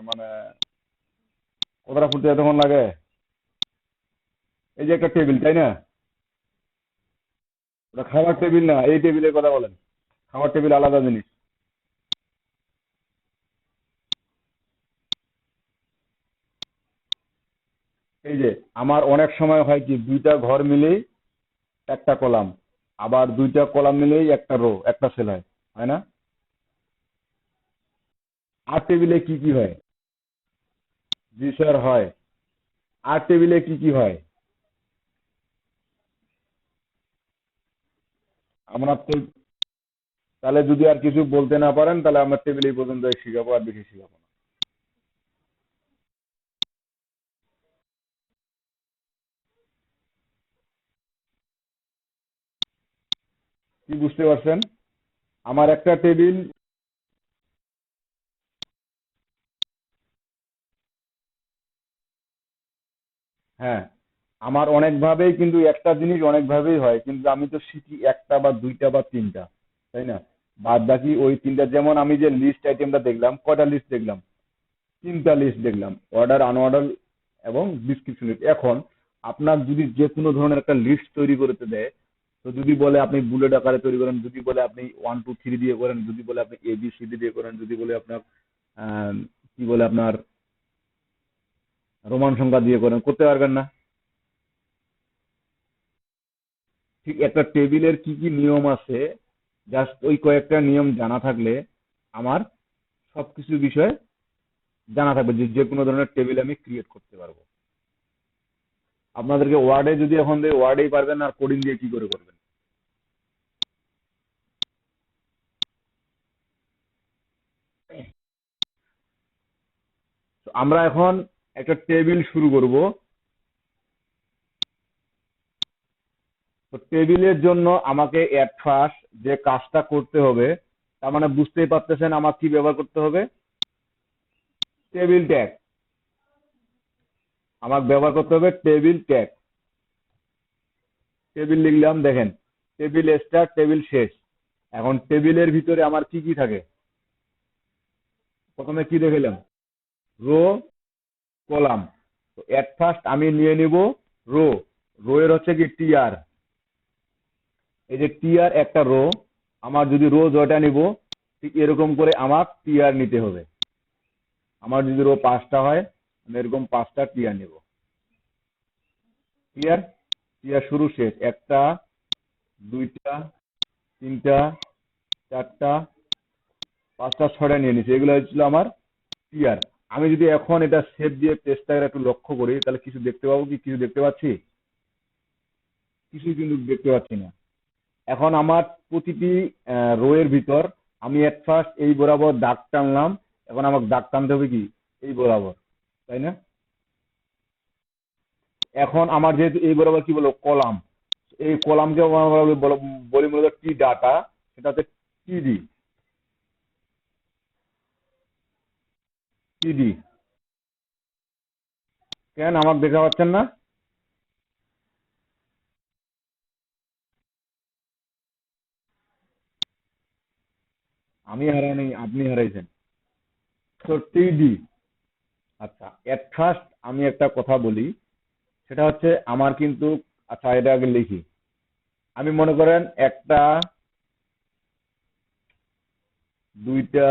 মানে কথাটা ফুটতে এতক্ষণ লাগে? এই যে একটা টেবিল, তাই না? ওটা খাবার টেবিল না, এই টেবিলের কথা বলেন। খাবার টেবিল আলাদা জিনিস। এই যে আমার অনেক সময় হয় কি, দুইটা ঘর মিলেই একটা কলাম, আবার দুইটা কলাম মিলেই একটা রো, একটা সেল হয়, হয় না? আর টেবিলে কি কি হয়? জি স্যার, হয়। আর টেবিলে কি কি হয়? আমরা তাহলে যদি আর কিছু বলতে না পারেন, তাহলে আমরা টেবিল এই পর্যন্ত শিখাবো, আর বেশি শিখাবো না। কি বুঝতে পারছেন? আমার একটা টেবিল। হ্যাঁ, আমার অনেকভাবেই কিন্তু একটা জিনিস অনেকভাবেই হয়, কিন্তু আমি তো শিখি একটা বা দুইটা বা তিনটা, তাই না? বাদ বাকি ওই তিনটা, যেমন আমি যে লিস্ট আইটেমটা দেখলাম, কয়টা লিস্ট দেখলাম? তিনটা লিস্ট দেখলাম, অর্ডার, আনঅর্ডার, এবং ডিসক্রিপশন লিস্ট। এখন আপনার যদি যে কোনো ধরনের একটা লিস্ট তৈরি করতে দেয়, তো যদি বলে আপনি বুলেট আকারে তৈরি করেন, যদি বলে আপনি 1 2 3 দিয়ে করেন, যদি বলে আপনি ABCD দিয়ে করেন, যদি বলে আপনার কি বলে আপনার রোমান সংখ্যা দিয়ে করেন, করতে পারবেন না। ঠিক একটা টেবিলের কি কি নিয়ম আছে, জাস্ট ওই কয়েকটা নিয়ম জানা থাকলে আমার সবকিছু বিষয়ে জানা থাকবে, যে যে কোনো ধরনের টেবিল আমি ক্রিয়েট করতে পারবো। আপনাদেরকে ওয়ার্ডে যদি এখন দেয়, ওয়ার্ডেই পারবেন না, আর কোডিং দিয়ে কি করে করবেন? তো আমরা এখন একটা টেবিল শুরু করব। তো টেবিলের জন্য আমাকে এট ফার্স্ট যে কাজটা করতে হবে, তার মানে বুঝতেই পারতেছেন আমার কি ব্যবহার করতে হবে, টেবিল ট্যাগ। আমার ব্যবহার করতে হবে টেবিল ট্যাগ। টেবিল লিখলাম, দেখেন টেবিল স্টার্ট, টেবিল শেষ। এখন টেবিলের ভিতরে আমার কি কি থাকে, প্রথমে কি দেখালাম, রো, কলাম। তো এট ফার্স্ট আমি নিয়ে নিব রো। রো এর হচ্ছে কি টিআর, এই যে টিআর একটা রো। আমার যদি রো জয়টা নিব, ঠিক এরকম করে আমার টিআর নিতে হবে। আমার যদি রো 5টা হয়, আমি এরকম 5টা টিআর নিব। টিআর, টিআর শুরু শেষ, একটা, দুইটা, তিনটা, চারটা, 5টা, 6টা নিয়ে নিছি। এগুলো হচ্ছিল আমার টিআর। আমি যদি এখন এটা সেভ দিয়ে পেজটাকে একটু লক্ষ্য করি, তাহলে কিছু দেখতে পাবো কি? কিছু দেখতে পাচ্ছি? কিছুই কিন্তু দেখতে পাচ্ছি না। এখন আমার প্রতিটি রো এর ভিতর আমি এট ফার্স্ট এই বরাবর দাগ টানলাম। এখন আমাকে দাগ টানতে হবে কি এই বরাবর, তাই না? এখন আমার যেহেতু এই বরাবর কি বলবো, কলাম, এই কলামকে আমরা বলি মূলত টি ডাটা, সেটা হচ্ছে টিডি। টিডি কেন আমাকে দেখা পাচ্ছেন না? আমি হারাইনি, আপনি হারাইছেন। তো টিডি। আচ্ছা, এট ফার্স্ট আমি একটা কথা বলি, সেটা হচ্ছে আমার কিন্তু, আচ্ছা এটা আগে লিখি। আমি মনে করেন একটা, দুইটা,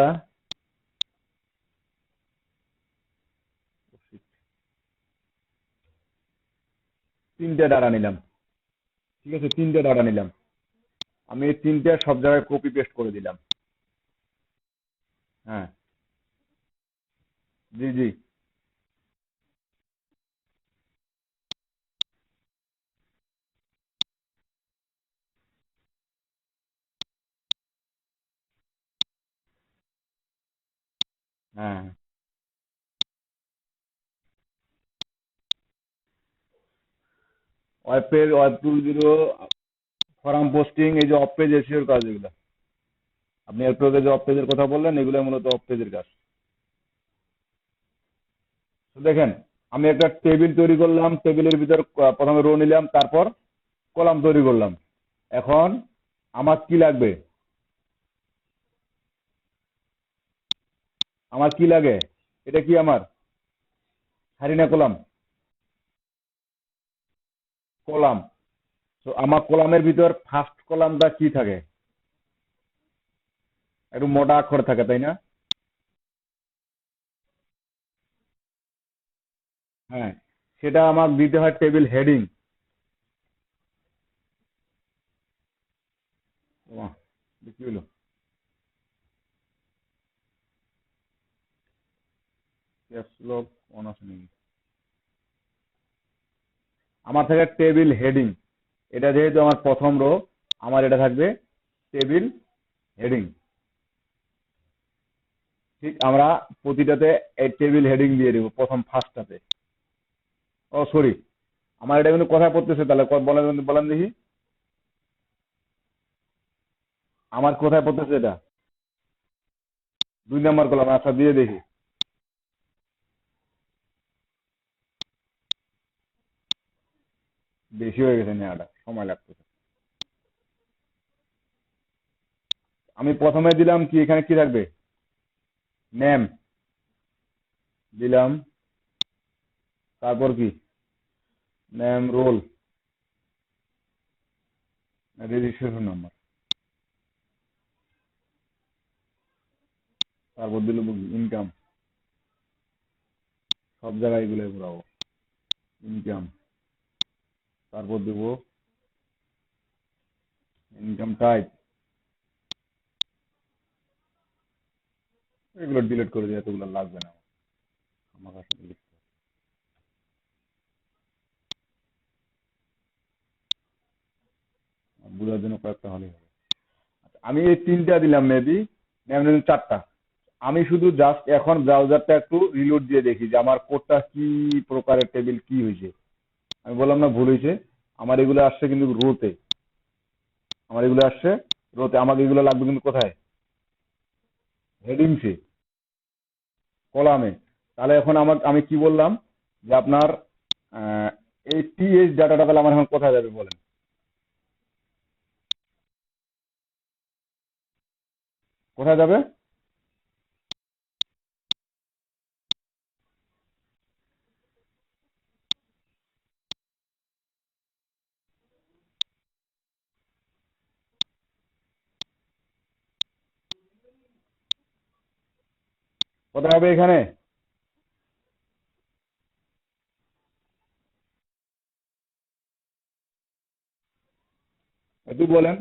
তিনটা ডাটা নিলাম। ঠিক আছে, তিনটা ডাটা নিলাম। আমি এই তিনটা সব জায়গায় কপি পেস্ট করে দিলাম। হ্যাঁ, জি জি, হ্যাঁ। Web page, web 2.0, from posting, এই যে অফ পেজ এসিওর কাজ, এগুলো আপনি একটু আগে যে অফ পেজের কথা বললেন, এগুলো মূলত অফ পেজের কাজ। তো দেখেন, আমি একটা টেবিল তৈরি করলাম, টেবিলের ভিতর প্রথমে রো নিলাম, তারপর কলাম তৈরি করলাম। এখন আমার কি লাগবে, আমার কি লাগে, এটা কি আমার সারি না কলাম? কলাম। তো আমার কলামের ভিতর ফার্স্ট কলামটা কি থাকে, একটু মোটা অক্ষর থাকে, তাই না? হ্যাঁ, সেটা আমাকে দিতে হয় টেবিল হেডিং। কি হলো, ক্যাপসলক অন আছে নাকি? আমার থাকে টেবিল হেডিং। এটা যেহেতু আমার প্রথম রো, আমার এটা থাকবে টেবিল হেডিং। ঠিক আমরা প্রতিটাতে এই টেবিল হেডিং দিয়ে দেবো, প্রথম ফার্স্টটাতে। ও সরি, আমার এটা কিন্তু কথায় পড়তেছে, তাহলে বলেন, বলেন দেখি আমার কোথায় পড়তেছে এটা। 2 নম্বর কলাম, আচ্ছা দিয়ে দেখি। বেশি হয়ে গেছে, নেওয়াটা সময় লাগতেছে। আমি প্রথমে দিলাম কি, এখানে কি থাকবে, নেম দিলাম, তারপর কি নেম, রোল, রেজিস্ট্রেশন নাম্বার, তারপর দিল ইনকাম। সব জায়গায় এগুলো ঘুরাবো, ইনকাম, তারপর দেবো ইনকাম টাইপ। এগুলো ডিলিট করে দিয়ে এতগুলো লাগবে না আমার কাছে লিখতে হবে। বোঝার জন্য কয়েকটা হলেই হবে। আচ্ছা, আমি এই তিনটা দিলাম, মেবি নেম দিলাম চারটা। আমি শুধু জাস্ট এখন ব্রাউজারটা একটু রিলোড দিয়ে দেখি যে আমার কোডটা কি প্রকারের টেবিল কি হয়েছে। আমি বললাম না ভুল হয়েছে, আমার এগুলো আসছে কিন্তু রোতে, আমার এগুলো আসছে রোতে, আমাকে এগুলো লাগবে কিন্তু কোথায়, হেডিংসে, কলামে। তাহলে এখন আমি কি বললাম যে আপনার এই টিএইচ ডাটাটা তাহলে আমার এখন কোথায় যাবে বলেন। কোথায় যাবে? কোথায় হবে এখানে? একটু বলেন।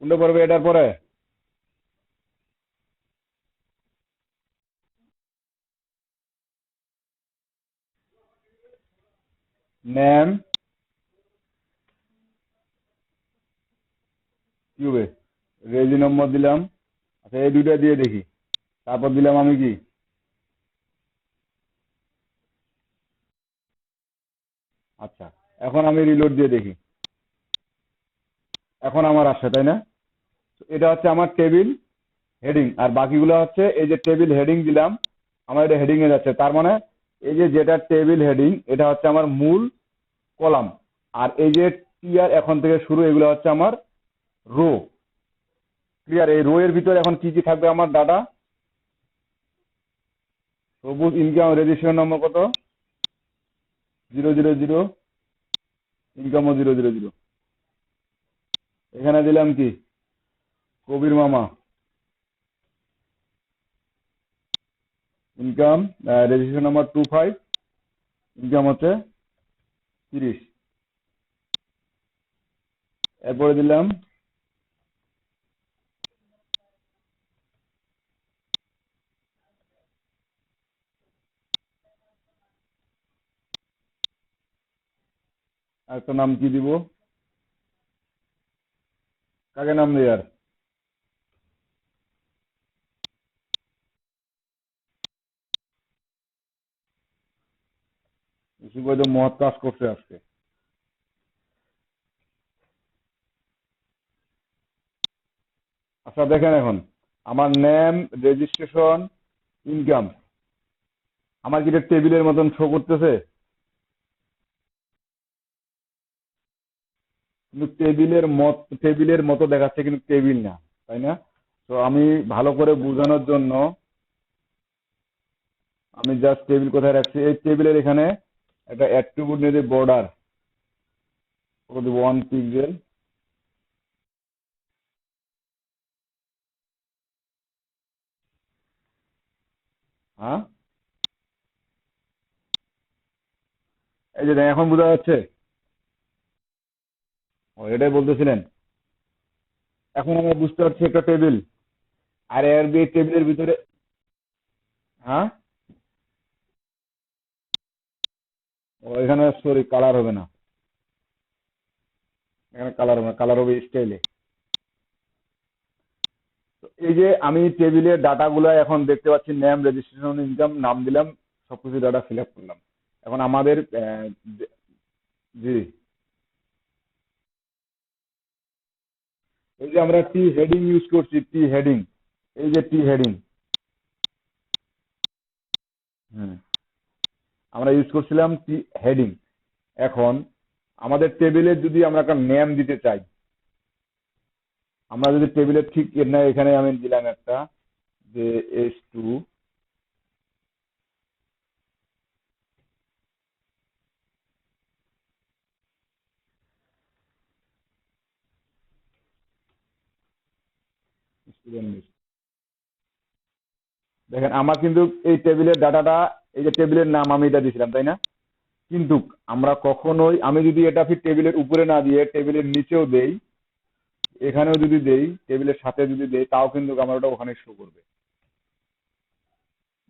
কোনটা পড়বে এটার পরে? নেম কিউবে, রেজি নম্বর দিলাম। আচ্ছা, এই দুইটা দিয়ে দেখি। তারপর দিলাম আমি কি, আচ্ছা, এখন আমি রিলোড দিয়ে দেখি। এখন আমার আসছে, তাই না? এটা হচ্ছে আমার টেবিল হেডিং, আর বাকিগুলো হচ্ছে এই যে টেবিল হেডিং দিলাম, আমার এটা হেডিং এ যাচ্ছে। তার মানে এই যে যেটা টেবিল হেডিং এটা হচ্ছে আমার মূল কলাম, আর এই যে টিআর এখন থেকে শুরু এগুলো হচ্ছে আমার রো। ক্লিয়ার? এই রো এর ভিতরে এখন কি কি থাকবে আমার ডাটা? সবুজ ইনকাম রেজিস্ট্রেশন নম্বর কত? 000, ইনকামও 000। এখানে দিলাম কি, কবির মামা, ইনকাম রেজিস্ট্রেশন নাম্বার 25, ইনকাম হচ্ছে 30। এরপরে দিলাম একটা নাম কি দিব, কাকে নাম দেই আর, তো মহৎ কাজ করছে আজকে। আচ্ছা দেখেন, এখন আমার নেম, রেজিস্ট্রেশন, ইনকাম, আমার কি এটা টেবিলের মতন শো করতেছে? কিন্তু টেবিলের মতো দেখাচ্ছে, কিন্তু টেবিল না, তাই না? তো আমি ভালো করে বোঝানোর জন্য আমি জাস্ট টেবিল কোথায় রাখছি, এই টেবিলের এখানে একটা অ্যাট্রিবিউট নিয়ে বর্ডার করে দেবো 1 পিক্সেল। হ্যাঁ, এই যে দেখেন, এখন বোঝা যাচ্ছে। ও, এটাই বলতেছিলেন। এখন আমরা বুঝতে পারছি একটা টেবিল, আর এর দিয়ে টেবিলের ভিতরে। হ্যাঁ, ও এখানে সরি কালার হবে না, এখানে কালার হবে না, কালার হবে স্টাইলে। তো এই যে আমি টেবিলের ডাটাগুলো এখন দেখতে পাচ্ছি, নেম, রেজিস্ট্রেশন, ইনকাম, নাম দিলাম, সবকিছু ডাটা ফিল আপ করলাম। এখন আমাদের জি, এই যে আমরা টি হেডিং ইউজ করছি, টি হেডিং, এই যে টি হেডিং, হুম, আমরা ইউজ করছিলাম টি হেডিং। এখন আমাদের টেবিলে যদি আমরা একটা নেম দিতে চাই, আমরা যদি টেবিলের ঠিক না, এখানে আমি দিলাম একটা যে S2 স্টুডেন্ট লিস্ট। দেখেন আমার কিন্তু এই টেবিলের ডাটাটা, এই যে টেবিলের নাম আমি এটা দিয়েছিলাম তাই না, কিন্তু আমরা কখনোই, আমি যদি এটা ফির টেবিলের উপরে না দিয়ে টেবিলের নিচেও দেই, এখানেও যদি দেই, টেবিলের সাথে যদি দেই, তাও কিন্তু আমার ওটা ওখানে শো করবে।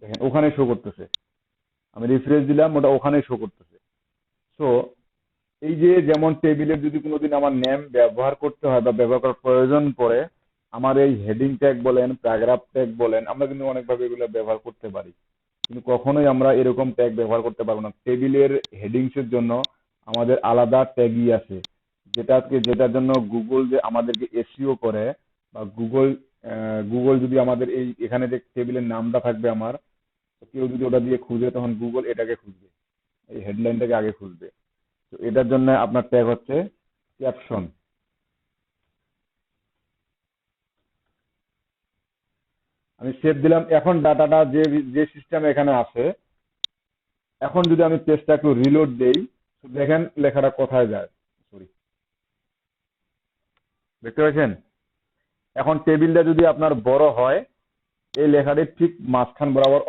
দেখেন ওখানে শো করতেছে, আমি রিফ্রেশ দিলাম, ওটা ওখানে শো করতেছে। সো এই যে যেমন টেবিলের যদি কোনোদিন আমার নেম ব্যবহার করতে হয় বা ব্যবহার করার প্রয়োজন পড়ে, আমার এই হেডিং ট্যাগ বলেন, প্যারাগ্রাফ ট্যাগ বলেন, আমরা কিন্তু অনেকভাবে এগুলো ব্যবহার করতে পারি, কিন্তু কখনোই আমরা এরকম ট্যাগ ব্যবহার করতে পারবো না। টেবিলের হেডিংস এর জন্য আমাদের আলাদা ট্যাগই আছে, যেটার জন্য গুগল যে আমাদেরকে এসইও করে, বা গুগল যদি আমাদের এই এখানে যে টেবিলের নামটা থাকবে আমার, কেউ যদি ওটা দিয়ে খুঁজে, তখন গুগল এটাকে খুঁজবে, এই হেডলাইনটাকে আগে খুঁজবে। তো এটার জন্য আপনার ট্যাগ হচ্ছে ক্যাপশন। আমি সেভ দিলাম। এখন ডাটাটা যে যে সিস্টেমে এখানে আছে, এখন যদি আমি পেজটা একটু রিলোড দেই, তো দেখেন লেখাটা কোথায় যায়। সরি, দেখতে পাচ্ছেন? এখন টেবিলটা যদি আপনার বড় হয়, এই লেখাটি ঠিক মাঝখান বরাবর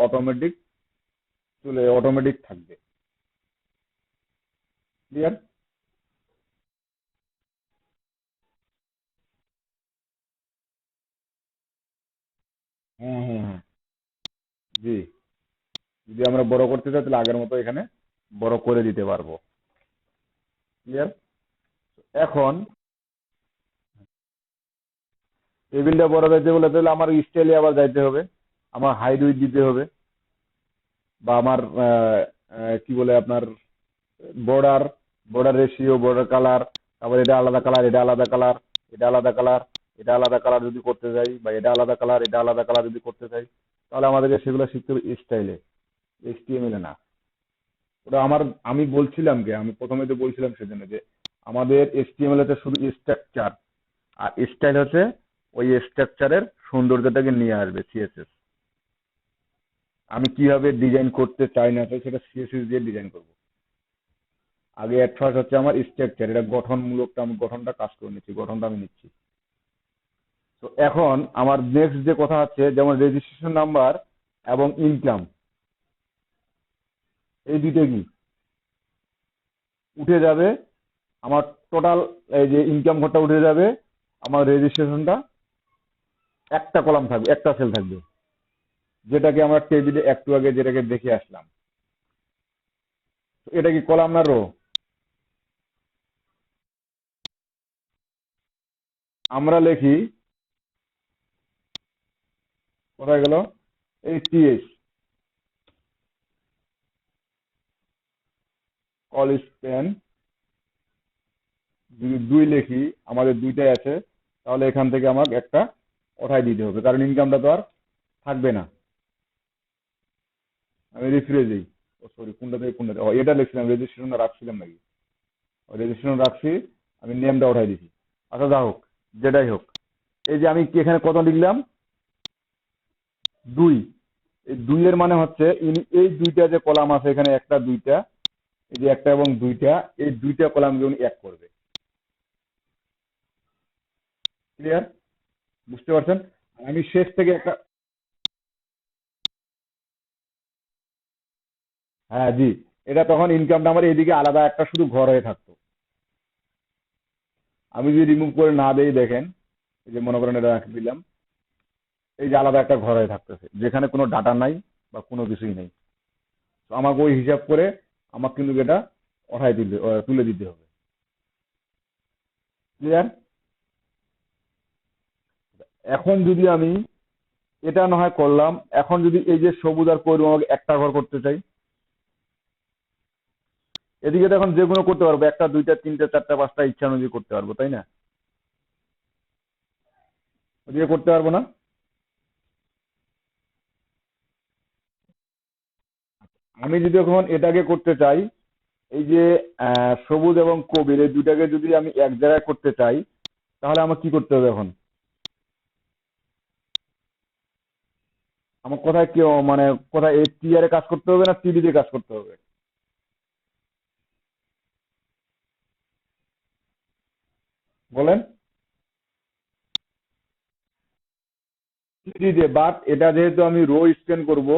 অটোমেটিক থাকবে। ক্লিয়ার? হ্যাঁ হ্যাঁ হ্যাঁ, জি। যদি আমরা বড় করতে চাই, তাহলে আগের মতো এখানে বড় করে দিতে পারবো। ক্লিয়ার? এখন টেবিলটা বড় যাইতে বলে, তাহলে আমার স্টাইলে আবার যাইতে হবে, আমার হাইট উইডথ দিতে হবে, বা আমার কি বলে আপনার border, border ratio, border colour, তারপর এটা আলাদা কালার, এটা আলাদা কালার, এটা আলাদা কালার, এটা আলাদা কালার যদি করতে চাই, বা এটা আলাদা কালার, এটা আলাদা কালার যদি করতে চাই, তাহলে আমাদেরকে সেগুলো শিখতে হবে স্টাইলে, এইচটিএমএল এ না। ওটা আমি বলছিলাম যে, আমি প্রথমে তো বলছিলাম সেজন্য যে আমাদের এইচটিএমএল এতে শুধু স্ট্রাকচার, আর স্টাইল হচ্ছে ওই স্ট্রাকচারের সৌন্দর্যটাকে নিয়ে আসবে সিএসএস। আমি কিভাবে ডিজাইন করতে চাই না চাই, সেটা সিএসএস দিয়ে ডিজাইন করব। আগে এট ফার্স্ট হচ্ছে আমার স্ট্রাকচার, এটা গঠনমূলকটা, আমি গঠনটা কাজ করে নিচ্ছি, গঠনটা আমি নিচ্ছি। তো এখন আমার নেক্সট যে কথা হচ্ছে, যেমন রেজিস্ট্রেশন নাম্বার এবং ইনকাম, এই দুইটা কি উঠে যাবে আমার টোটাল, এই যে ইনকাম ঘরটা উঠে যাবে, আমার রেজিস্ট্রেশনটা একটা কলাম থাকবে, একটা সেল থাকবে, যেটাকে আমরা টেবিলে একটু আগে যেটাকে দেখে আসলাম। তো এটা কি কলাম না রো? আমরা লিখি, কোথায় গেল এই টিএস, কল স্প্যান, যদি 2 লিখি, আমাদের দুইটাই আছে, তাহলে এখান থেকে আমাকে একটা ওঠাই দিতে হবে, কারণ ইনকামটা তো আর থাকবে না। আমি রিফ্রেশ দিই, ও সরি, কোনটা থেকে কোনটা, এটা লিখছিলাম, রেজিস্ট্রেশন রাখছিলাম নাকি, রেজিস্ট্রেশন রাখছি, আমি নেমটা উঠাই দিছি। আচ্ছা যা হোক, যেটাই হোক, এই যে আমি কি এখানে কত লিখলাম, 2। এই 2 এর মানে হচ্ছে এই দুইটা যে কলাম আছে এখানে, একটা দুইটা, এই যে একটা এবং দুইটা, এই দুইটা কলামকে উনি এক করবে। ক্লিয়ার? বুঝতে পারছেন? আমি শেষ থেকে একটা, হ্যাঁ জি, এটা তখন ইনকামটা আমার এদিকে আলাদা একটা শুধু ঘর হয়ে থাকতো। আমি যদি রিমুভ করে না দেই, দেখেন এই যে মনে করেন এটা রাখি দিলাম, এই যে আলাদা একটা ঘর হয়ে থাকতেছে, যেখানে কোনো ডাটা নাই বা কোনো কিছুই নেই। তো আমাকে ওই হিসাব করে আমাকে কিন্তু এটা তুলে দিতে হবে। ক্লিয়ার? এখন যদি আমি এটা না হয় করলাম, এখন যদি এই যে সবুজ আর করবো, আমাকে একটা ঘর করতে চাই, এদিকে তো এখন যে কোনো করতে পারবো, একটা দুইটা তিনটা চারটা পাঁচটা ইচ্ছা অনুযায়ী করতে পারবো, তাই না? ওদিকে করতে পারবো না। আমি যদি এখন এটাকে করতে চাই, এই যে সবুজ এবং কবির, এই দুইটাকে যদি আমি এক জায়গায় করতে চাই, তাহলে আমার কি করতে হবে এখন? আমার কোথায় কেউ মানে কোথায় এই টিআরে কাজ করতে হবে না টিডি দিয়ে কাজ করতে হবে? বলেন। টিডি দিয়ে, বাট এটা যেহেতু আমি রো স্পেন করব,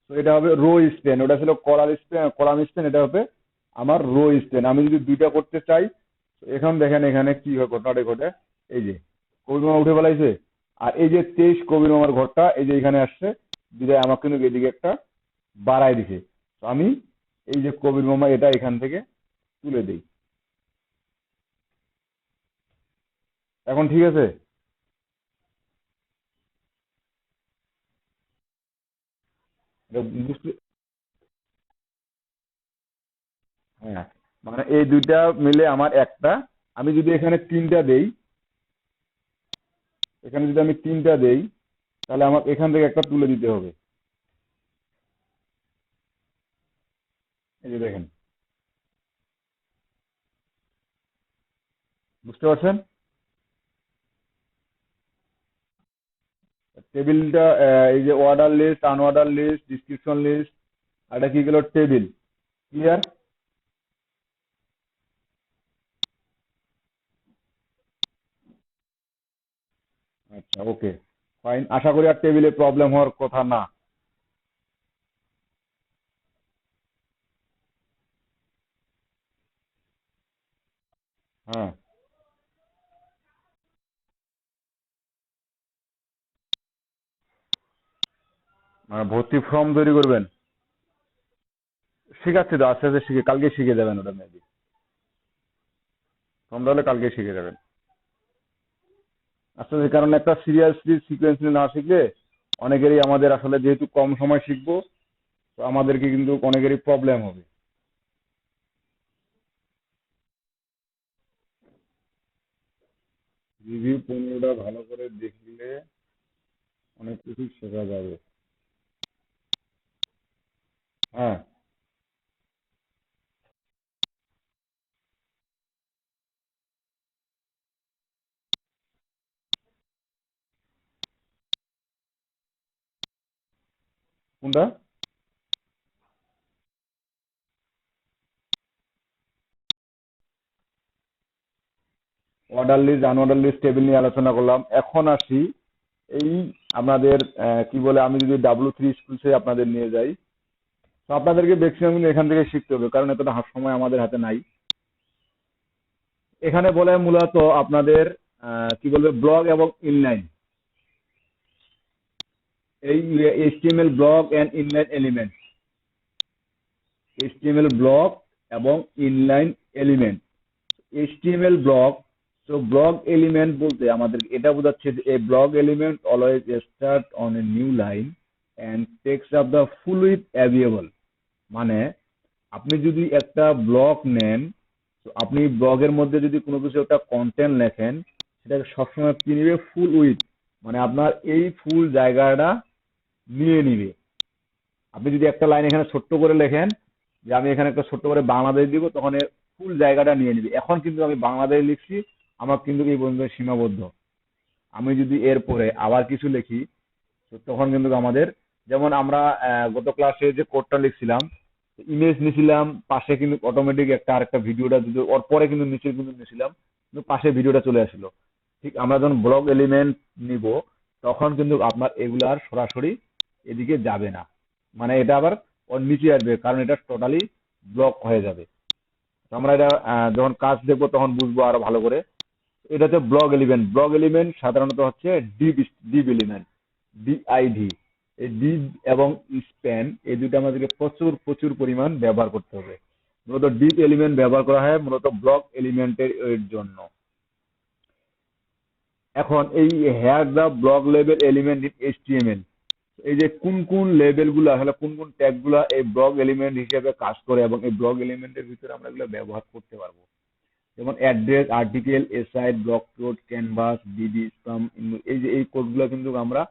তো এটা হবে রো স্পেন। ওটা ছিল কলাম স্পেন, এটা হবে আমার রো স্পেন। আমি যদি দুইটা করতে চাই, তো এখন দেখেন এখানে কি ঘটনাটা ঘটে। এই যে কবির মামা উঠে ফেলাইছে, আর এই যে 23 কবির মামার ঘরটা এই যে এখানে আসছে, বিদায় আমাকে কিন্তু এদিকে একটা বাড়াই দিছে। তো আমি এই যে কবির মামা এটা এখান থেকে তুলে দিই। এখন ঠিক আছে? এটা বুঝতে, হ্যাঁ, মানে এই দুইটা মিলে আমার একটা। আমি যদি এখানে তিনটা দেই, এখানে যদি আমি তিনটা দেই, তাহলে আমার এখান থেকে একটা তুলে দিতে হবে। এই যে দেখেন, বুঝতে পারছেন? টেবিলটা এই যে order list, unorder list, description list, আর এটা কি গেল টেবিল। ক্লিয়ার? আচ্ছা, ওকে, ফাইন। আশা করি আর টেবিলে প্রবলেম হওয়ার কথা না। হ্যাঁ, মানে ভর্তি ফর্ম তৈরি করবেন? শিখাচ্ছি তো, আস্তে আস্তে শিখে কালকে শিখে যাবেন ওটা মেবি। ফর্মটা হলে কালকে শিখে যাবেন আস্তে আস্তে। কারণ একটা সিরিয়াসলি সিকোয়েন্স না শিখলে অনেকেরই, আমাদের আসলে যেহেতু কম সময় শিখবো, তো আমাদেরকে কিন্তু অনেকেরই প্রবলেম হবে। রিভিউ 15টা ভালো করে দেখলে অনেক কিছু শেখা যাবে। হ্যাঁ, কোনটা? Order list, unorder list, table নিয়ে আলোচনা করলাম। এখন আসি এই আপনাদের কি বলে, আমি যদি W3 স্কুলসে আপনাদের নিয়ে যাই, তো আপনাদেরকে ম্যাক্সিমাম কিন্তু এখান থেকে শিখতে হবে, কারণ এতটা সময় আমাদের হাতে নাই। এখানে বলে মূলত আপনাদের কি বলবে, ব্লগ এবং ইনলাইন, এই HTML block and inline element, HTML block এবং ইনলাইন এলিমেন্ট। HTML ব্লক, তো ব্লক এলিমেন্ট বলতে আমাদের এটা বোঝাচ্ছে যে a block element always start on a new line and takes up the full width available। মানে আপনি যদি একটা ব্লক নেন, তো আপনি ব্লগের মধ্যে যদি কোনো কিছু একটা কন্টেন্ট লেখেন, সেটাকে সবসময় কি নিবে, ফুল উইথ, মানে আপনার এই ফুল জায়গাটা নিয়ে নিবে। আপনি যদি একটা লাইন এখানে ছোট্ট করে লেখেন, যে আমি এখানে একটা ছোট্ট করে বাংলাদেশ দিব, তখন ফুল জায়গাটা নিয়ে নিবে। এখন কিন্তু আমি বাংলাদেশ লিখছি, আমার কিন্তু এই পর্যন্ত সীমাবদ্ধ। আমি যদি এরপরে আবার কিছু লিখি, তো তখন কিন্তু আমাদের, যেমন আমরা গত ক্লাসে যে কোডটা লিখছিলাম, ইমেজ নিছিলাম, পাশে কিন্তু অটোমেটিক একটা আরেকটা ভিডিওটা যদি ওর পরে কিন্তু নিচে কিন্তু নিছিলাম, কিন্তু পাশে ভিডিওটা চলে আসলো। ঠিক আমরা যখন ব্লগ এলিমেন্ট নিব, তখন কিন্তু আপনার এগুলার সরাসরি এদিকে যাবে না, মানে এটা আবার ওর নিচে আসবে, কারণ এটা টোটালি ব্লক হয়ে যাবে। তো আমরা এটা যখন কাজ দেখবো তখন বুঝবো আরো ভালো করে। এটা হচ্ছে ব্লগ এলিমেন্ট। ব্লগ এলিমেন্ট সাধারণত হচ্ছে ডিপ ডিপ এলিমেন্ট, DIV। এই ডিপ এবং স্প্যান, এই দুটো আমাদেরকে প্রচুর প্রচুর পরিমাণ ব্যবহার করতে হবে। মূলত ডিপ এলিমেন্ট ব্যবহার করা হয় মূলত ব্লক এলিমেন্টের এর জন্য। এখন এই here the block level element in HTML, এই যে কোন কোন লেভেল গুলো আসলে, কোন কোন ট্যাগ গুলা এই ব্লক এলিমেন্ট হিসেবে কাজ করে এবং এই ব্লক এলিমেন্টের ভিতরে আমরা এগুলো ব্যবহার করতে পারবো। যেমন address, article, aside, block code, canvas, DD, সাম, এই যে এই কোডগুলো কিন্তু আমরা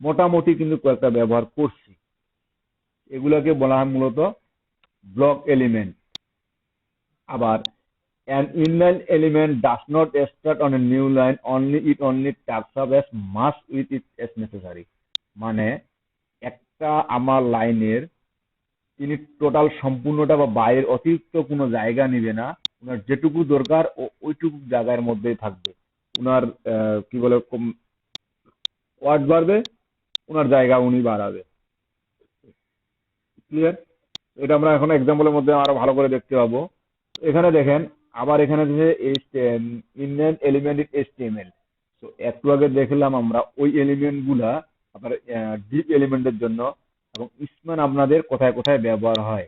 মোটামুটি কিন্তু কয়েকটা ব্যবহার করছি। এগুলোকে বলা হয় মূলত ব্লক এলিমেন্ট। আবার an inline element does not start on a new line, only it only tags up as much with it as necessary। মানে একটা আমার লাইনের তিনি টোটাল সম্পূর্ণটা বা বাইরের অতিরিক্ত কোনো জায়গা নিবে না। ওনার যেটুকু দরকার ওইটুকু জায়গার মধ্যেই থাকবে। ওনার কি বলে ওয়াট বাড়বে, ওনার জায়গা উনি বাড়াবে। ক্লিয়ার? এটা আমরা এখন এক্সাম্পলের মধ্যে আরো ভালো করে দেখতে পাবো। এখানে দেখেন, আবার এখানে যে ইন্ডিয়ান এলিমেন্ট এইচটিএমএল, তো একটু আগে দেখলাম আমরা ওই এলিমেন্ট গুলা আপনার ডিপ এলিমেন্টের জন্য, এবং ইসমান আপনাদের কোথায় কোথায় ব্যবহার হয়।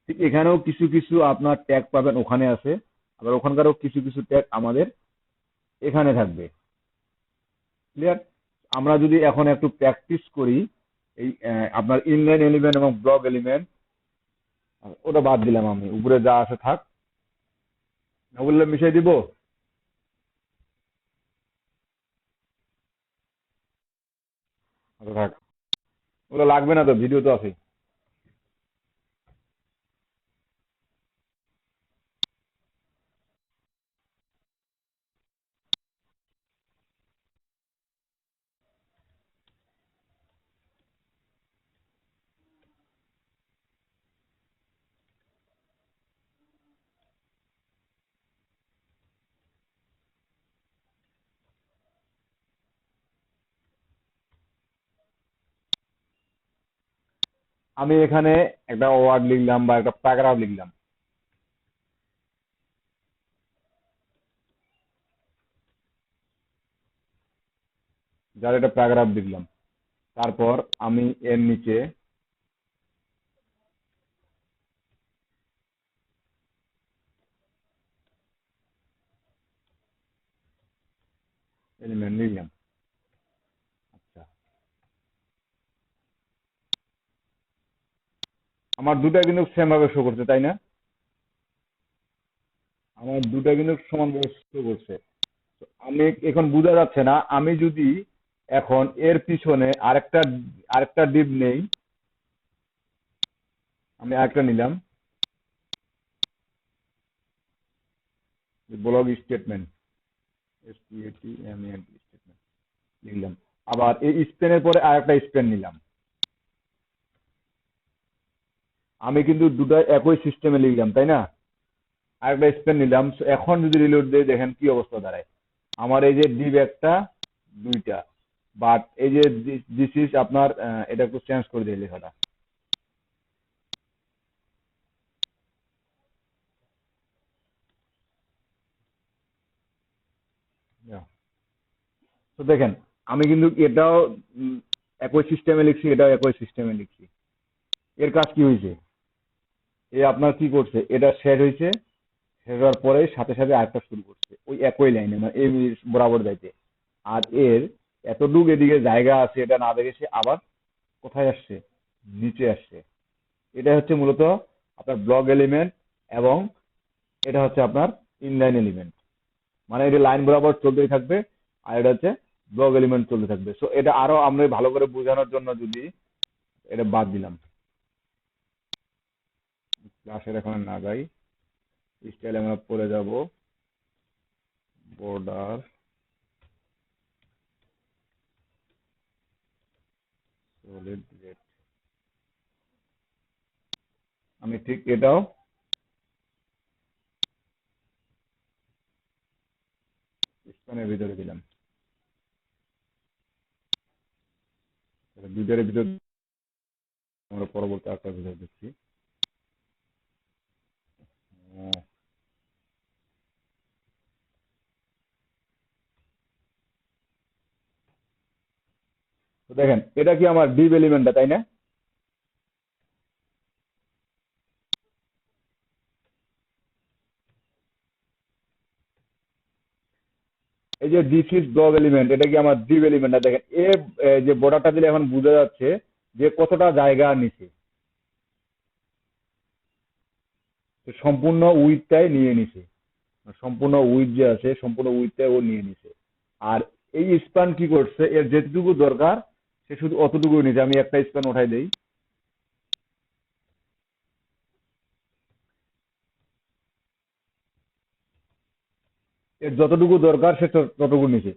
ঠিক এখানেও কিছু কিছু আপনার ট্যাগ পাবেন ওখানে আছে, আবার ওখানকারও কিছু কিছু ট্যাগ আমাদের এখানে থাকবে। ক্লিয়ার? আমরা যদি এখন একটু প্র্যাকটিস করি এই আপনার ইনলাইন এলিমেন্ট এবং ব্লক এলিমেন্ট, ওটা বাদ দিলাম, আমি উপরে যা আছে থাক। না বললে মিশাই দিব? আচ্ছা থাক, ওগুলো লাগবে না তো, ভিডিও তো আছে। আমি এখানে একটা ওয়ার্ড লিখলাম বা একটা প্যারাগ্রাফ লিখলাম, যার একটা প্যারাগ্রাফ লিখলাম। তারপর আমি এর নিচে এলিমেন্ট লিখলাম। আচ্ছা, আমার দুটা কিন্তু সেম ভাবে শো করছে, তাই না? আমার দুটা কিন্তু সমানভাবে শো করছে। তো আমি এখন বোঝা যাচ্ছে না, আমি যদি এখন এর পিছনে আরেকটা ডিপ নেই, আমি আরেকটা নিলাম ব্লক স্টেটমেন্ট, STATMENT স্টেটমেন্ট লিখলাম। আবার এই স্পেনের পরে আরেকটা স্পেন নিলাম। আমি কিন্তু দুটো একই সিস্টেমে লিখলাম, তাই না? আরেকটা স্পেন নিলাম। So, এখন যদি রিলোড দেই, দেখেন কি অবস্থা দাঁড়ায়। আমার এই যে ডিপ একটা, দুইটা, বাট এই যে দিস ইজ আপনার এটা একটু চেঞ্জ করে দিই লেখাটা। তো দেখেন, আমি কিন্তু এটাও একই সিস্টেমে লিখছি, এটাও একই সিস্টেমে লিখছি। এর কাজ কি হয়েছে? এ আপনার কি করছে, এটা শেষ হয়েছে, শেষ হওয়ার পরে সাথে সাথে আরেকটা শুরু করছে ওই একই লাইনে, মানে এই বরাবর যাইতে। আর এর এতটুকু এদিকে জায়গা আছে, এটা না দেখে সে আবার কোথায় আসছে, নিচে আসছে। এটা হচ্ছে মূলত আপনার ব্লক এলিমেন্ট, এবং এটা হচ্ছে আপনার ইনলাইন এলিমেন্ট। মানে এটা লাইন বরাবর চলতেই থাকবে, আর এটা হচ্ছে ব্লক এলিমেন্ট চলতে থাকবে। সো এটা আরো আমরা ভালো করে বোঝানোর জন্য যদি এটা বাদ দিলাম, ক্লাসের এখন না যাই, স্টাইল আমরা পরে যাব বর্ডার সলিড রেড। আমি ঠিক এটাও স্প্যানের ভিতরে দিলাম। দুইটার ভিতর আমরা পরবর্তী আকার ভিতরে দিচ্ছি। তো দেখেন, এটা কি আমার ডিপ এলিমেন্টটা, তাই না? এই যে দিস ইজ ব্লক এলিমেন্ট, এটা কি আমার ডিপ এলিমেন্টটা? দেখেন এ যে বর্ডারটা দিলে এখন বোঝা যাচ্ছে যে কতটা জায়গা নিছে। সম্পূর্ণ উইথটাই নিয়ে নিছে, সম্পূর্ণ উইথ যে আছে সম্পূর্ণ উইথটাই ও নিয়ে নিছে। আর এই স্প্যান কি করছে, এর যেটুকু দরকার সে শুধু অতটুকু নিছে। আমি একটা স্প্যান উঠাই দেই, এর যতটুকু দরকার সে ততটুকু নিছে।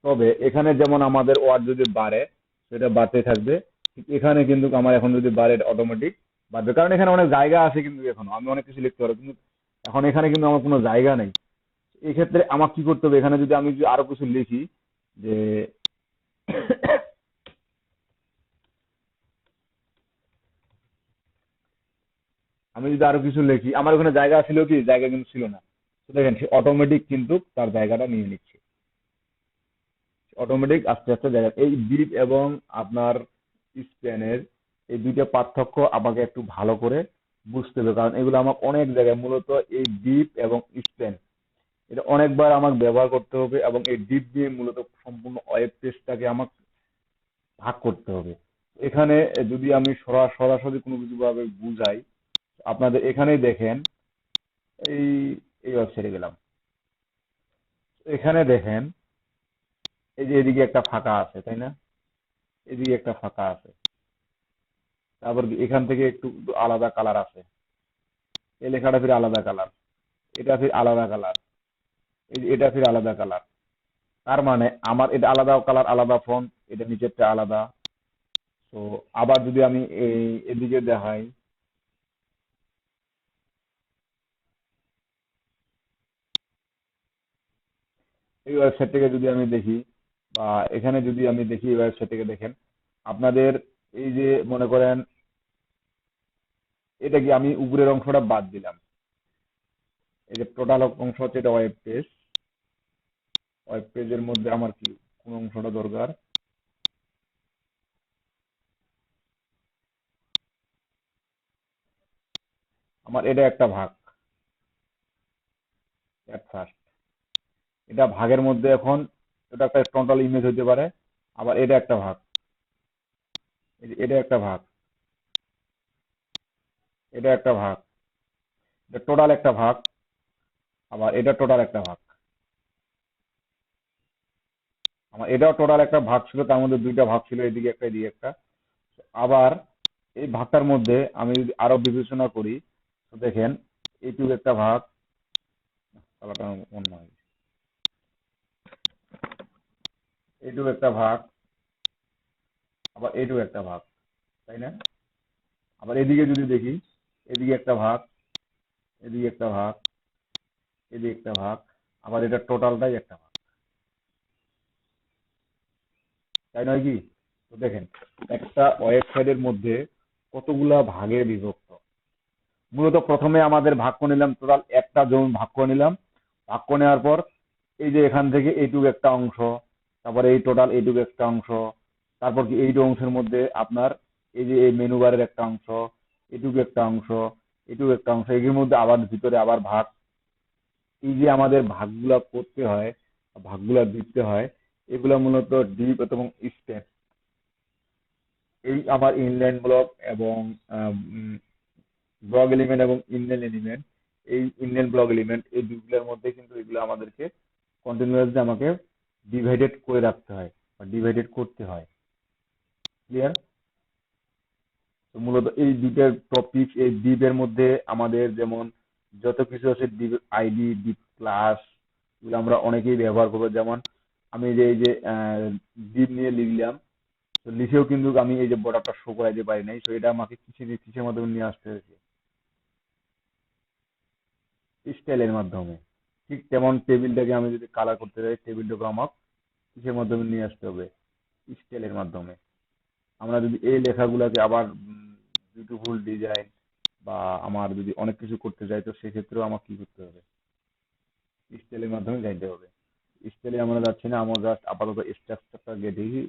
তবে এখানে যেমন আমাদের ওয়ার্ড যদি বাড়ে, সেটা বাড়তে থাকবে। এখানে কিন্তু আমার এখন যদি বাড়ে অটোমেটিক বাড়বে, কারণ এখানে অনেক জায়গা আছে, কিন্তু এখন আমি অনেক কিছু লিখতে পারবো, কিন্তু এখন এখানে কিন্তু আমার কোনো জায়গা নেই। এই ক্ষেত্রে আমার কি করতে হবে, এখানে যদি আমি যদি আরো কিছু লিখি যে আমি যদি আরো কিছু লিখি, আমার ওখানে জায়গা ছিল কি, জায়গা কিন্তু ছিল না। তো দেখেন সে অটোমেটিক কিন্তু তার জায়গাটা নিয়ে নিচ্ছে, অটোমেটিক আস্তে আস্তে জায়গা। এই ডিপ এবং আপনার স্প্যানের এই দুইটা পার্থক্য আমাকে একটু ভালো করে বুঝতে হবে, কারণ এগুলো আমার অনেক জায়গায় মূলত এই ডিপ এবং স্প্যান এটা অনেকবার আমাকে ব্যবহার করতে হবে, এবং এই ডিপ দিয়ে মূলত সম্পূর্ণ ওয়েব পেজটাকে আমাকে ভাগ করতে হবে। এখানে যদি আমি সরাসরি কোনো কিছু ভাবে বুঝাই, আপনাদের এখানেই দেখেন, এই এই ওয়েবসাইটে গেলাম, এখানে দেখেন এই যে এদিকে একটা ফাঁকা আছে, তাই না? এদিকে একটা ফাঁকা আছে, তারপর এখান থেকে একটু একটু আলাদা কালার আছে, এই লেখাটা ফির আলাদা কালার, এটা ফির আলাদা কালার, এই যে এটা ফির আলাদা কালার। তার মানে আমার এটা আলাদা কালার, আলাদা ফন্ট, এটা নিচেরটা আলাদা। তো আবার যদি আমি এই এদিকে দেখাই, এই ওয়েবসাইট থেকে যদি আমি দেখি, বা এখানে যদি আমি দেখি, এই ওয়েবসাইট থেকে দেখেন আপনাদের এই যে মনে করেন এটা কি আমি উপরের অংশটা বাদ দিলাম, এই যে টোটাল অংশ হচ্ছে এটা ওয়েব পেজ, ওয়েব পেজের মধ্যে আমার কি কোন অংশটা দরকার, আমার এটা একটা ভাগ, এট ফার্স্ট এটা ভাগের মধ্যে এখন এটা একটা টোটাল ইমেজ হতে পারে, আবার এটা একটা ভাগ, এটা একটা ভাগ, এটা একটা ভাগ, এটা টোটাল একটা ভাগ, আবার এটা টোটাল একটা ভাগ, আমার এটাও টোটাল একটা ভাগ ছিল, তার মধ্যে দুইটা ভাগ ছিল, এদিকে একটা এদিকে একটা। আবার এই ভাগটার মধ্যে আমি যদি আরো বিবেচনা করি, তো দেখেন এইটুকু একটা ভাগ, তাহলে অন্য হয়, এইটুকু একটা ভাগ, আবার এইটুকু একটা ভাগ, তাই না? আবার এদিকে যদি দেখি, এদিকে একটা ভাগ, এদিকে একটা ভাগ, এদিকে একটা ভাগ, আবার এটা টোটালটাই একটা ভাগ, তাই নয় কি? তো দেখেন একটা ওয়েবসাইটের মধ্যে কতগুলা ভাগে বিভক্ত। মূলত প্রথমে আমাদের ভাগ করে নিলাম, টোটাল একটা জমি ভাগ করে নিলাম, ভাগ করে নেওয়ার পর এই যে এখান থেকে এইটুকু একটা অংশ, তারপরে এই টোটাল এইটুকু একটা অংশ, তারপর কি এই অংশের মধ্যে আপনার এই যে এই মেনু বারের একটা অংশ, এটুকু একটা অংশ, এটুকু একটা অংশ, এগুলোর মধ্যে আবার ভিতরে আবার ভাগ। এই যে আমাদের ভাগগুলা করতে হয়, ভাগগুলা দিতে হয়, এগুলা মূলত ডিপ এবং স্টেপ, এই আমার ইনলাইন ব্লক এবং ব্লক এলিমেন্ট এবং ইনলাইন এলিমেন্ট, এই ইনলাইন ব্লক এলিমেন্ট এই দুইগুলোর মধ্যে কিন্তু এগুলো আমাদেরকে কন্টিনিউয়াসলি আমাকে ডিভাইডেড করে রাখতে হয় বা ডিভাইডেড করতে হয়। ক্লিয়ার? তো মূলত এই দুইটার টপিক, এই ডিপের মধ্যে আমাদের যেমন যত কিছু আছে, ডিপ আইডি, ডিপ ক্লাস, এগুলো আমরা অনেকেই ব্যবহার করবো। যেমন আমি যে এই যে ডিপ নিয়ে লিখলাম, তো লিখেও কিন্তু আমি এই যে বর্ডারটা শো করাইতে পারি নাই, তো এটা আমাকে কিসের মাধ্যমে নিয়ে আসতে হয়েছে, স্টাইলের মাধ্যমে। ঠিক তেমন টেবিলটাকে আমি যদি কালার করতে চাই, টেবিলটাকে আমার কিসের মাধ্যমে নিয়ে আসতে হবে, স্টাইলের মাধ্যমে। আমরা যদি এই লেখাগুলোকে আবার বিউটিফুল ডিজাইন বা আমার যদি অনেক কিছু করতে চাই, তো সেক্ষেত্রেও আমার কি করতে হবে, স্টাইলের মাধ্যমে যাইতে হবে। স্টাইলে আমরা যাচ্ছি না, আমরা জাস্ট আপাতত স্ট্রাকচারটা দেখি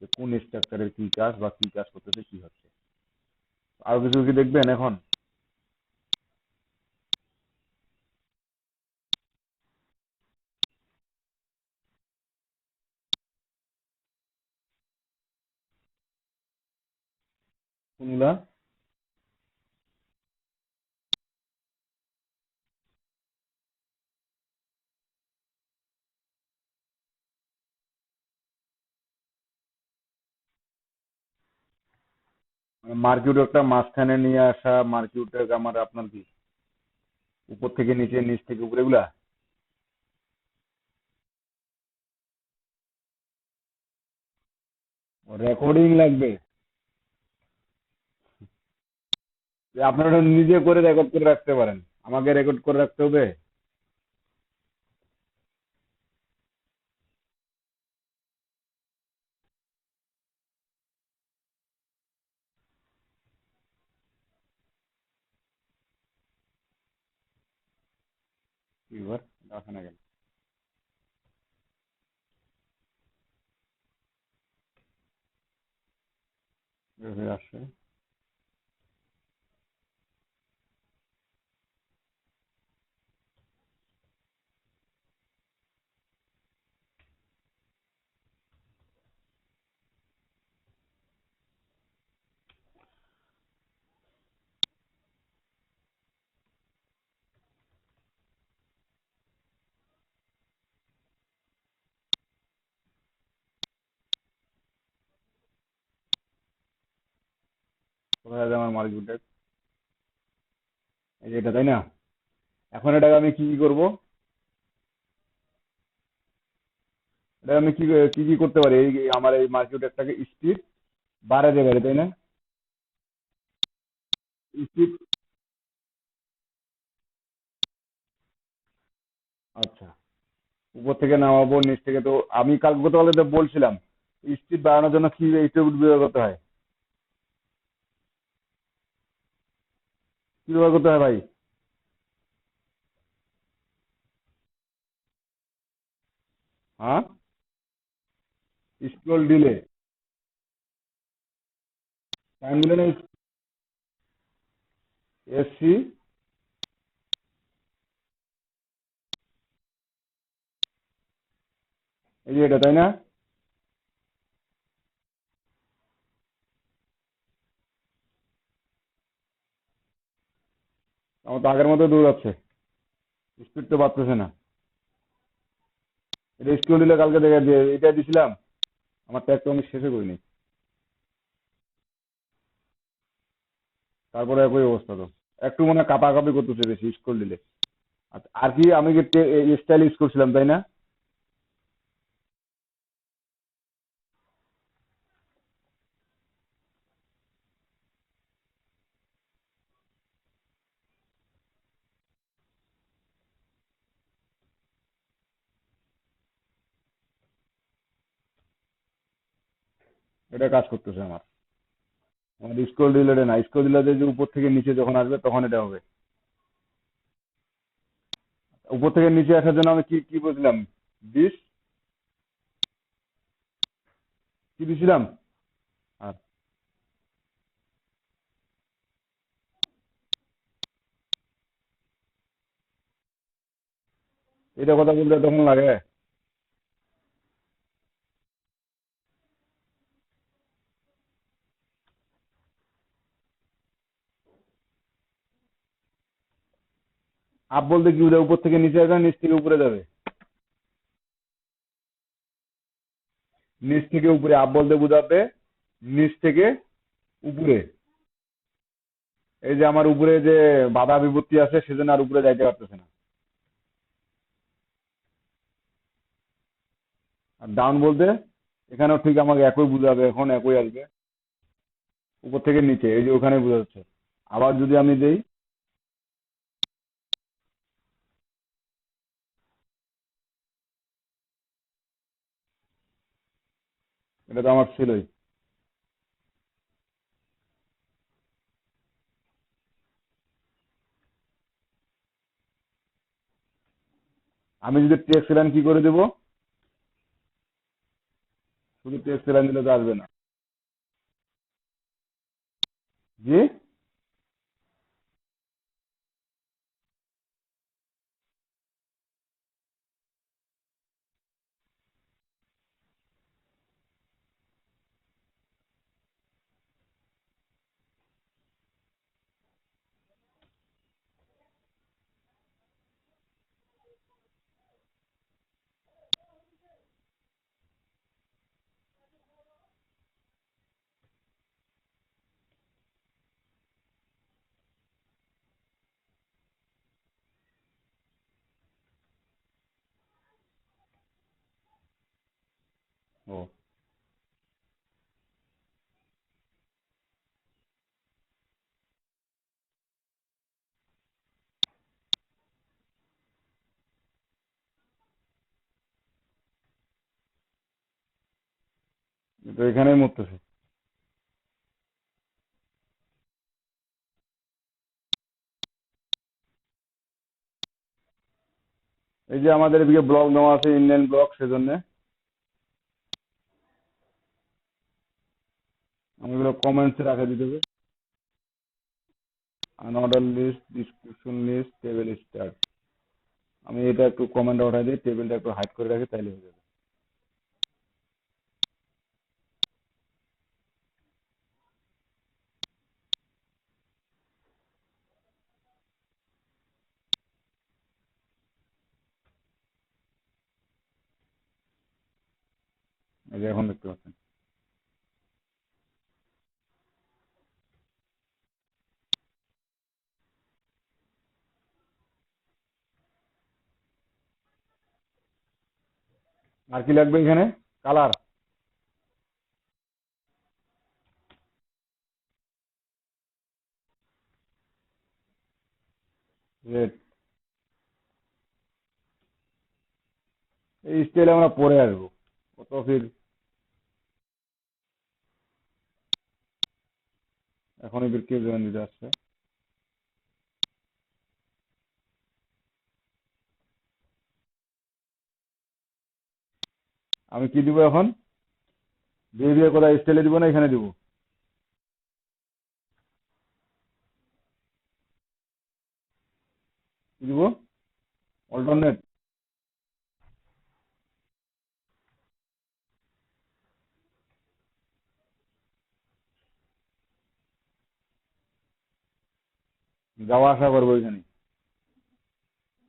যে কোন স্ট্রাকচারের কি কাজ বা কি কাজ করতেছে, কি হচ্ছে। আরো কিছু কি দেখবেন এখন কোনগুলা? মার্কিউট একটা মাঝখানে নিয়ে আসা, মার্কিউটের আমার আপনার কি উপর থেকে নিচে, নিচ থেকে উপরে, এগুলা? রেকর্ডিং লাগবে? যে আপনারা নিজে করে রেকর্ড করে রাখতে পারেন, আমাকে রেকর্ড করে রাখতে হবে? কি ব্যাপার, এটা আসে না কেন? এভাবে আসছে। কোথায় আছে আমার মার্কেট? এই যে এটা, তাই না? এখন এটাকে আমি কি কি করবো? এটা আমি কি কি কি করতে পারি? এই আমার এই মার্কেটটাকে স্পিড বাড়াতে পারি, তাই না? স্পিড। আচ্ছা, উপর থেকে নামাবো, নিচ থেকে তো আমি কাল গতকালে তো বলছিলাম স্পিড বাড়ানোর জন্য কি এইটুকু ব্যবহার করতে হয়, কি ব্যবহার করতে হয় ভাই? হ্যাঁ, স্ক্রল দিলে টাইম দিলে না? এসসি। এই যে এটা, তাই না? আমার তো আগের মতো দৌড়াচ্ছে, স্পিড তো বাড়তেছে না। এটা স্ক্রল দিলে কালকে দেখা দিয়ে এটা দিছিলাম, আমার ট্যাগ তো আমি শেষে করিনি। তারপরে একই অবস্থা তো, একটু মনে হয় কাঁপাকাঁপি করতেছে বেশি স্ক্রল দিলে। আচ্ছা, আর কি আমি কি স্টাইল ইউজ করছিলাম, তাই না? এটা কাজ করতেছে আমার। আমার স্ক্রল দিলে না, স্ক্রল দিলে যে উপর থেকে নিচে যখন আসবে তখন এটা হবে। উপর থেকে নিচে আসার জন্য আমি কি কি বলছিলাম? 20, কি দিছিলাম? আর এটা কথা বলতে তখন লাগে। আপ বলতে কি বোঝায়? উপর থেকে নিচে আসবে, নিচ থেকে উপরে যাবে? নিচ থেকে উপরে আপ বলতে বোঝাবে নিচ থেকে উপরে। এই যে আমার উপরে যে বাধা বিপত্তি আছে সেজন্য আর উপরে যাইতে পারতেছে না। আর ডাউন বলতে এখানেও ঠিক আমাকে একই বুঝাবে, এখন একই আসবে। উপর থেকে নিচে এই যে ওখানে বোঝাচ্ছে। আবার যদি আমি দেই, এটা তো আমার ছিলই। আমি যদি টেক্সট লাইন কি করে দেবো? শুধু টেক্সট লাইন দিলে তো আসবে না। জি। ও, তো এখানেই মরতেছে। এই যে আমাদের এদিকে ব্লক দেওয়া আছে, ইন্ডিয়ান ব্লক, সেজন্য আমাগুলো কমেন্টসে রাখা দিতে হবে। Unordered list, description list, table start. আমি এটা একটু কমেন্ট উঠাই দিই, টেবিলটা একটু হাইড করে রাখি, তাইলে হয়ে যাবে। এই যে এখন দেখতে পাচ্ছেন। আর কি লাগবে এখানে? কালার। রেড। এই স্টাইলে আমরা পরে আসবো। কত ফির এখনই ফির কে জয়েন দিতে আসছে। আমি কি দিব এখন? বিহেভিয়ার কোথায় স্টাইলে দিব না এখানে দিব? কি দিব? অল্টারনেট। যাওয়া আসা করবো ওইখানে।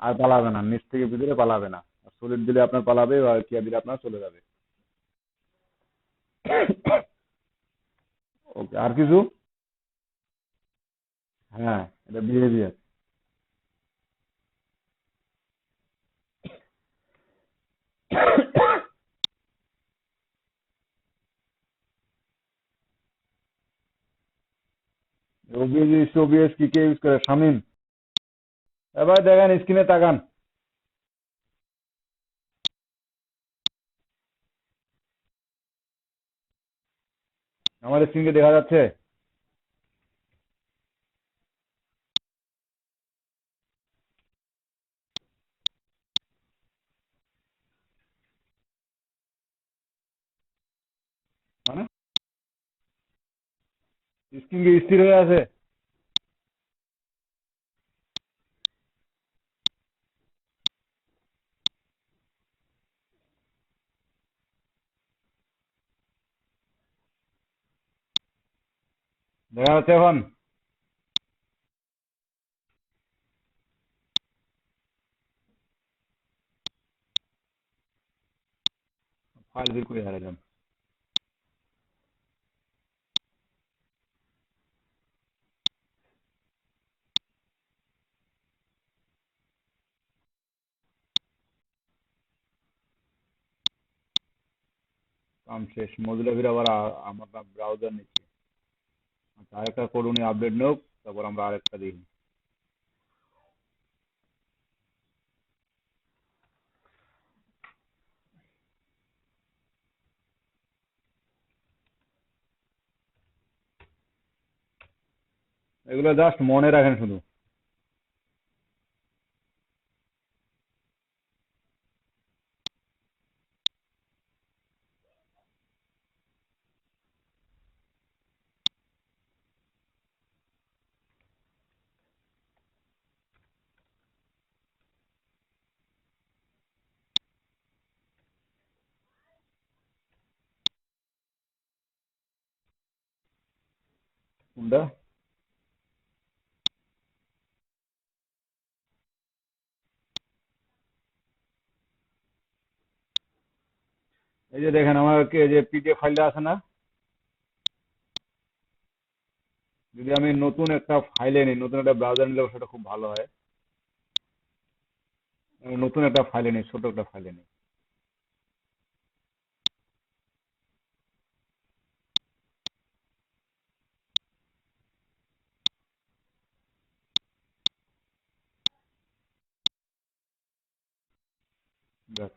আর পালাবে না, নিচ থেকে ভিতরে পালাবে না। সলিড দিলে আপনার পালাবে, আর কিয়া দিলে আপনার চলে যাবে। ওকে, আর কিছু? হ্যাঁ, এটা বিহেভিয়ার। ওবিএস, ওবিএস কি কে ইউজ করে? শামিম। এবার দেখেন স্ক্রিনে তাকান। আমার স্ক্রিনকে দেখা যাচ্ছে? মানে স্ক্রিন কি স্থির হয়ে আছে? দেখা যাচ্ছে এখন? ফাইল বের করে হারালাম। কাম শেষ। মজিলা ফির আবার আমার ব্রাউজার নিচ্ছে। আচ্ছা, আরেকটা করুন আপডেট নোক, তারপর আমরা আরেকটা দেখি। এগুলো জাস্ট মনে রাখেন শুধু। কোনটা? এই যে দেখেন আমার যে পিডিএফ ফাইলটা আছে না, যদি আমি নতুন একটা ফাইলে নিই, নতুন একটা ব্রাউজার নিলে সেটা খুব ভালো হয়। আমি নতুন একটা ফাইলে নিই, ছোট একটা ফাইলে নিই। দেখ,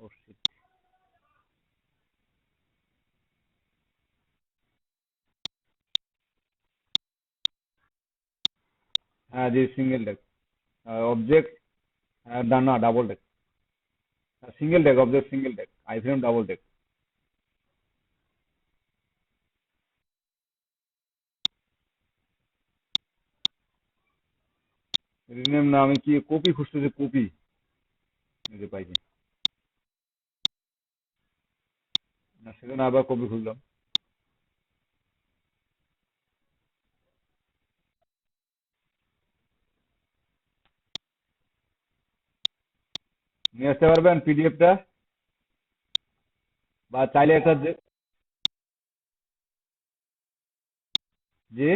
ও শিট। হ্যাঁ জি, সিঙ্গেল ডেক অবজেক্ট, না double deck, single deck object, single deck I frame double deck. Rename না, আমি কি কপি খুঁজতেছি, কপি যে পাইছি না, সেজন্য আবার কপি খুঁজলাম। নিয়ে আসতে পারবেন পিডিএফটা, বা চাইলে একটা যে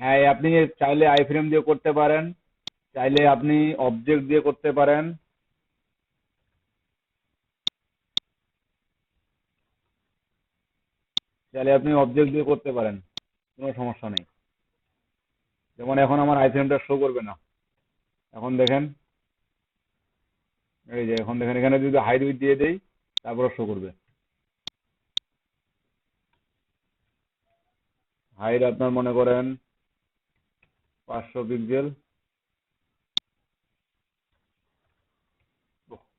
হ্যাঁ আপনি চাইলে আই ফ্রেম দিয়ে করতে পারেন, চাইলে আপনি অবজেক্ট দিয়ে করতে পারেন। চাইলে আপনি অবজেক্ট দিয়ে করতে পারেন, কোনো সমস্যা নেই। যেমন এখন আমার আই ফ্রেমটা শো করবে না, এখন দেখেন, এই যে এখন দেখেন এখানে যদি হাইড উইড দিয়ে দেই তারপরে শো করবে। হাইড আপনার মনে করেন 500 পিক্সেল।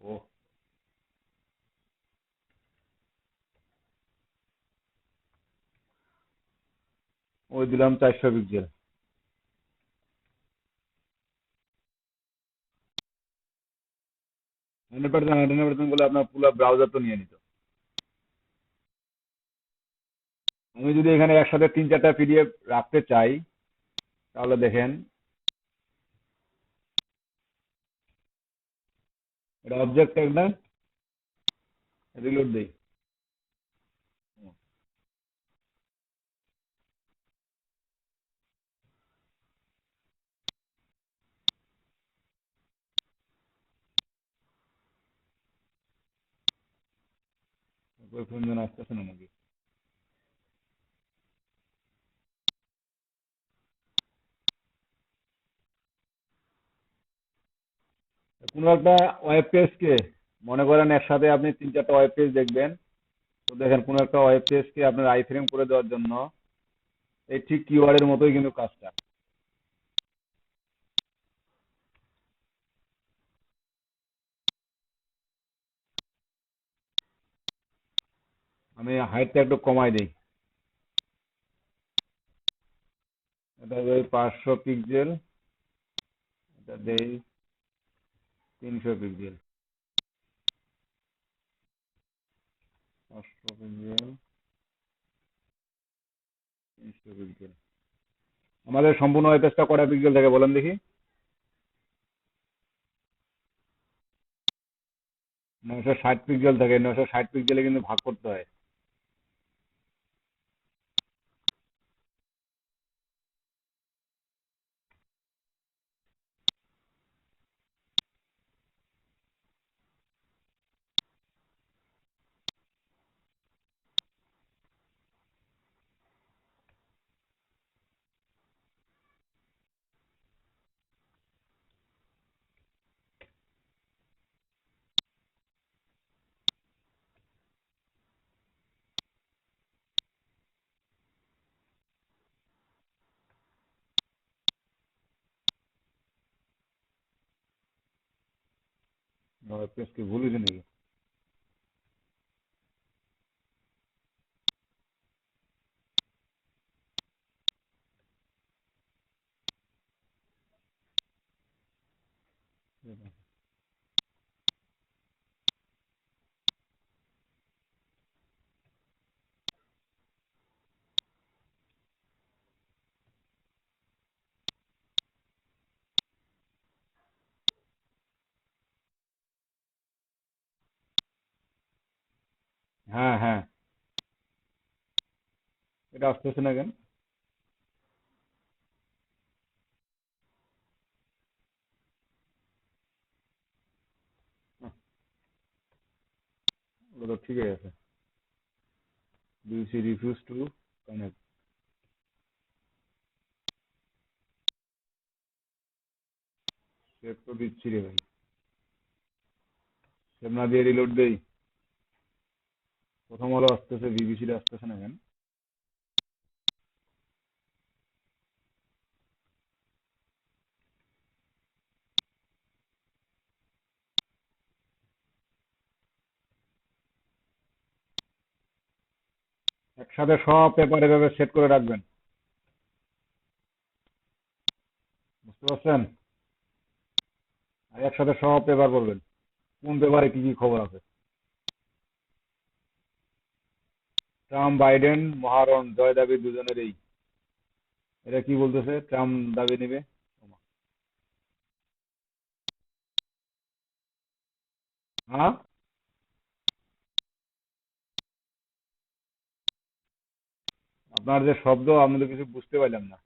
ও, ওই দিলাম 400 পিক্সেল। 100%, 100% করলে আপনার পুরো ব্রাউজার তো নিয়ে নিত। আমি যদি এখানে একসাথে 3-4টা পিডিএফ রাখতে চাই, তাহলে দেখেন, এটা অবজেক্ট একটা রিলোড দেই। ফোন যেন আসতেছে না নাকি? কোনো একটা ওয়েব পেজকে মনে করেন একসাথে আপনি 3-4টা ওয়েব পেজ দেখবেন, তো দেখেন কোনো একটা ওয়েব পেজকে আপনার আই ফ্রেম করে দেওয়ার জন্য এই ঠিক কিওয়ার্ডের মতোই কিন্তু কাজটা। আমি হাইটটা একটু কমাই দিই, এটা দেই 500 পিক্সেল, এটা দেই 300 পিক্সেল। 500 pixel, 300 pixel. আমাদের সম্পূর্ণ ওয়েব পেজটা কটা পিক্সেল থাকে বলেন দেখি? 960 পিক্সেল থাকে, 960 পিক্সেলে কিন্তু ভাগ করতে হয়। ওয়েব পেজ কি ভুল হয়েছে নাকি? হ্যাঁ হ্যাঁ, এটা আসতেছে না কেন? ওটা তো ঠিকই আছে। BC refuse to connect. Save তো দিচ্ছি রে ভাই। সেভ না দিয়ে রিলোড দেই। প্রথম আলো আসতেছে, বিবিসির আসতেছে না কেন? একসাথে সব পেপার এভাবে সেট করে রাখবেন। বুঝতে পারছেন? আর একসাথে সব পেপার পড়বেন, কোন পেপারে কি কি খবর আছে। ট্রাম্প বাইডেন মহারণ, জয় দাবি দুজনেরই। এটা কি বলতেছে? ট্রাম্প দাবি নিবে। হ্যাঁ, আপনার যে শব্দ, আমি তো কিছু বুঝতে পারলাম না।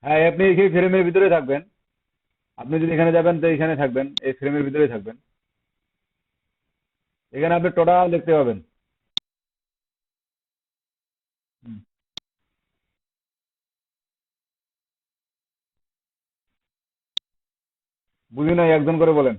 হ্যাঁ, আপনি এই ফ্রেমের ভিতরে থাকবেন। আপনি যদি এখানে যাবেন তো এখানে থাকবেন, এই ফ্রেমের ভিতরে থাকবেন। এখানে আপনি টোটাল দেখতে পাবেন। হুম। বুঝি নাই, একজন করে বলেন।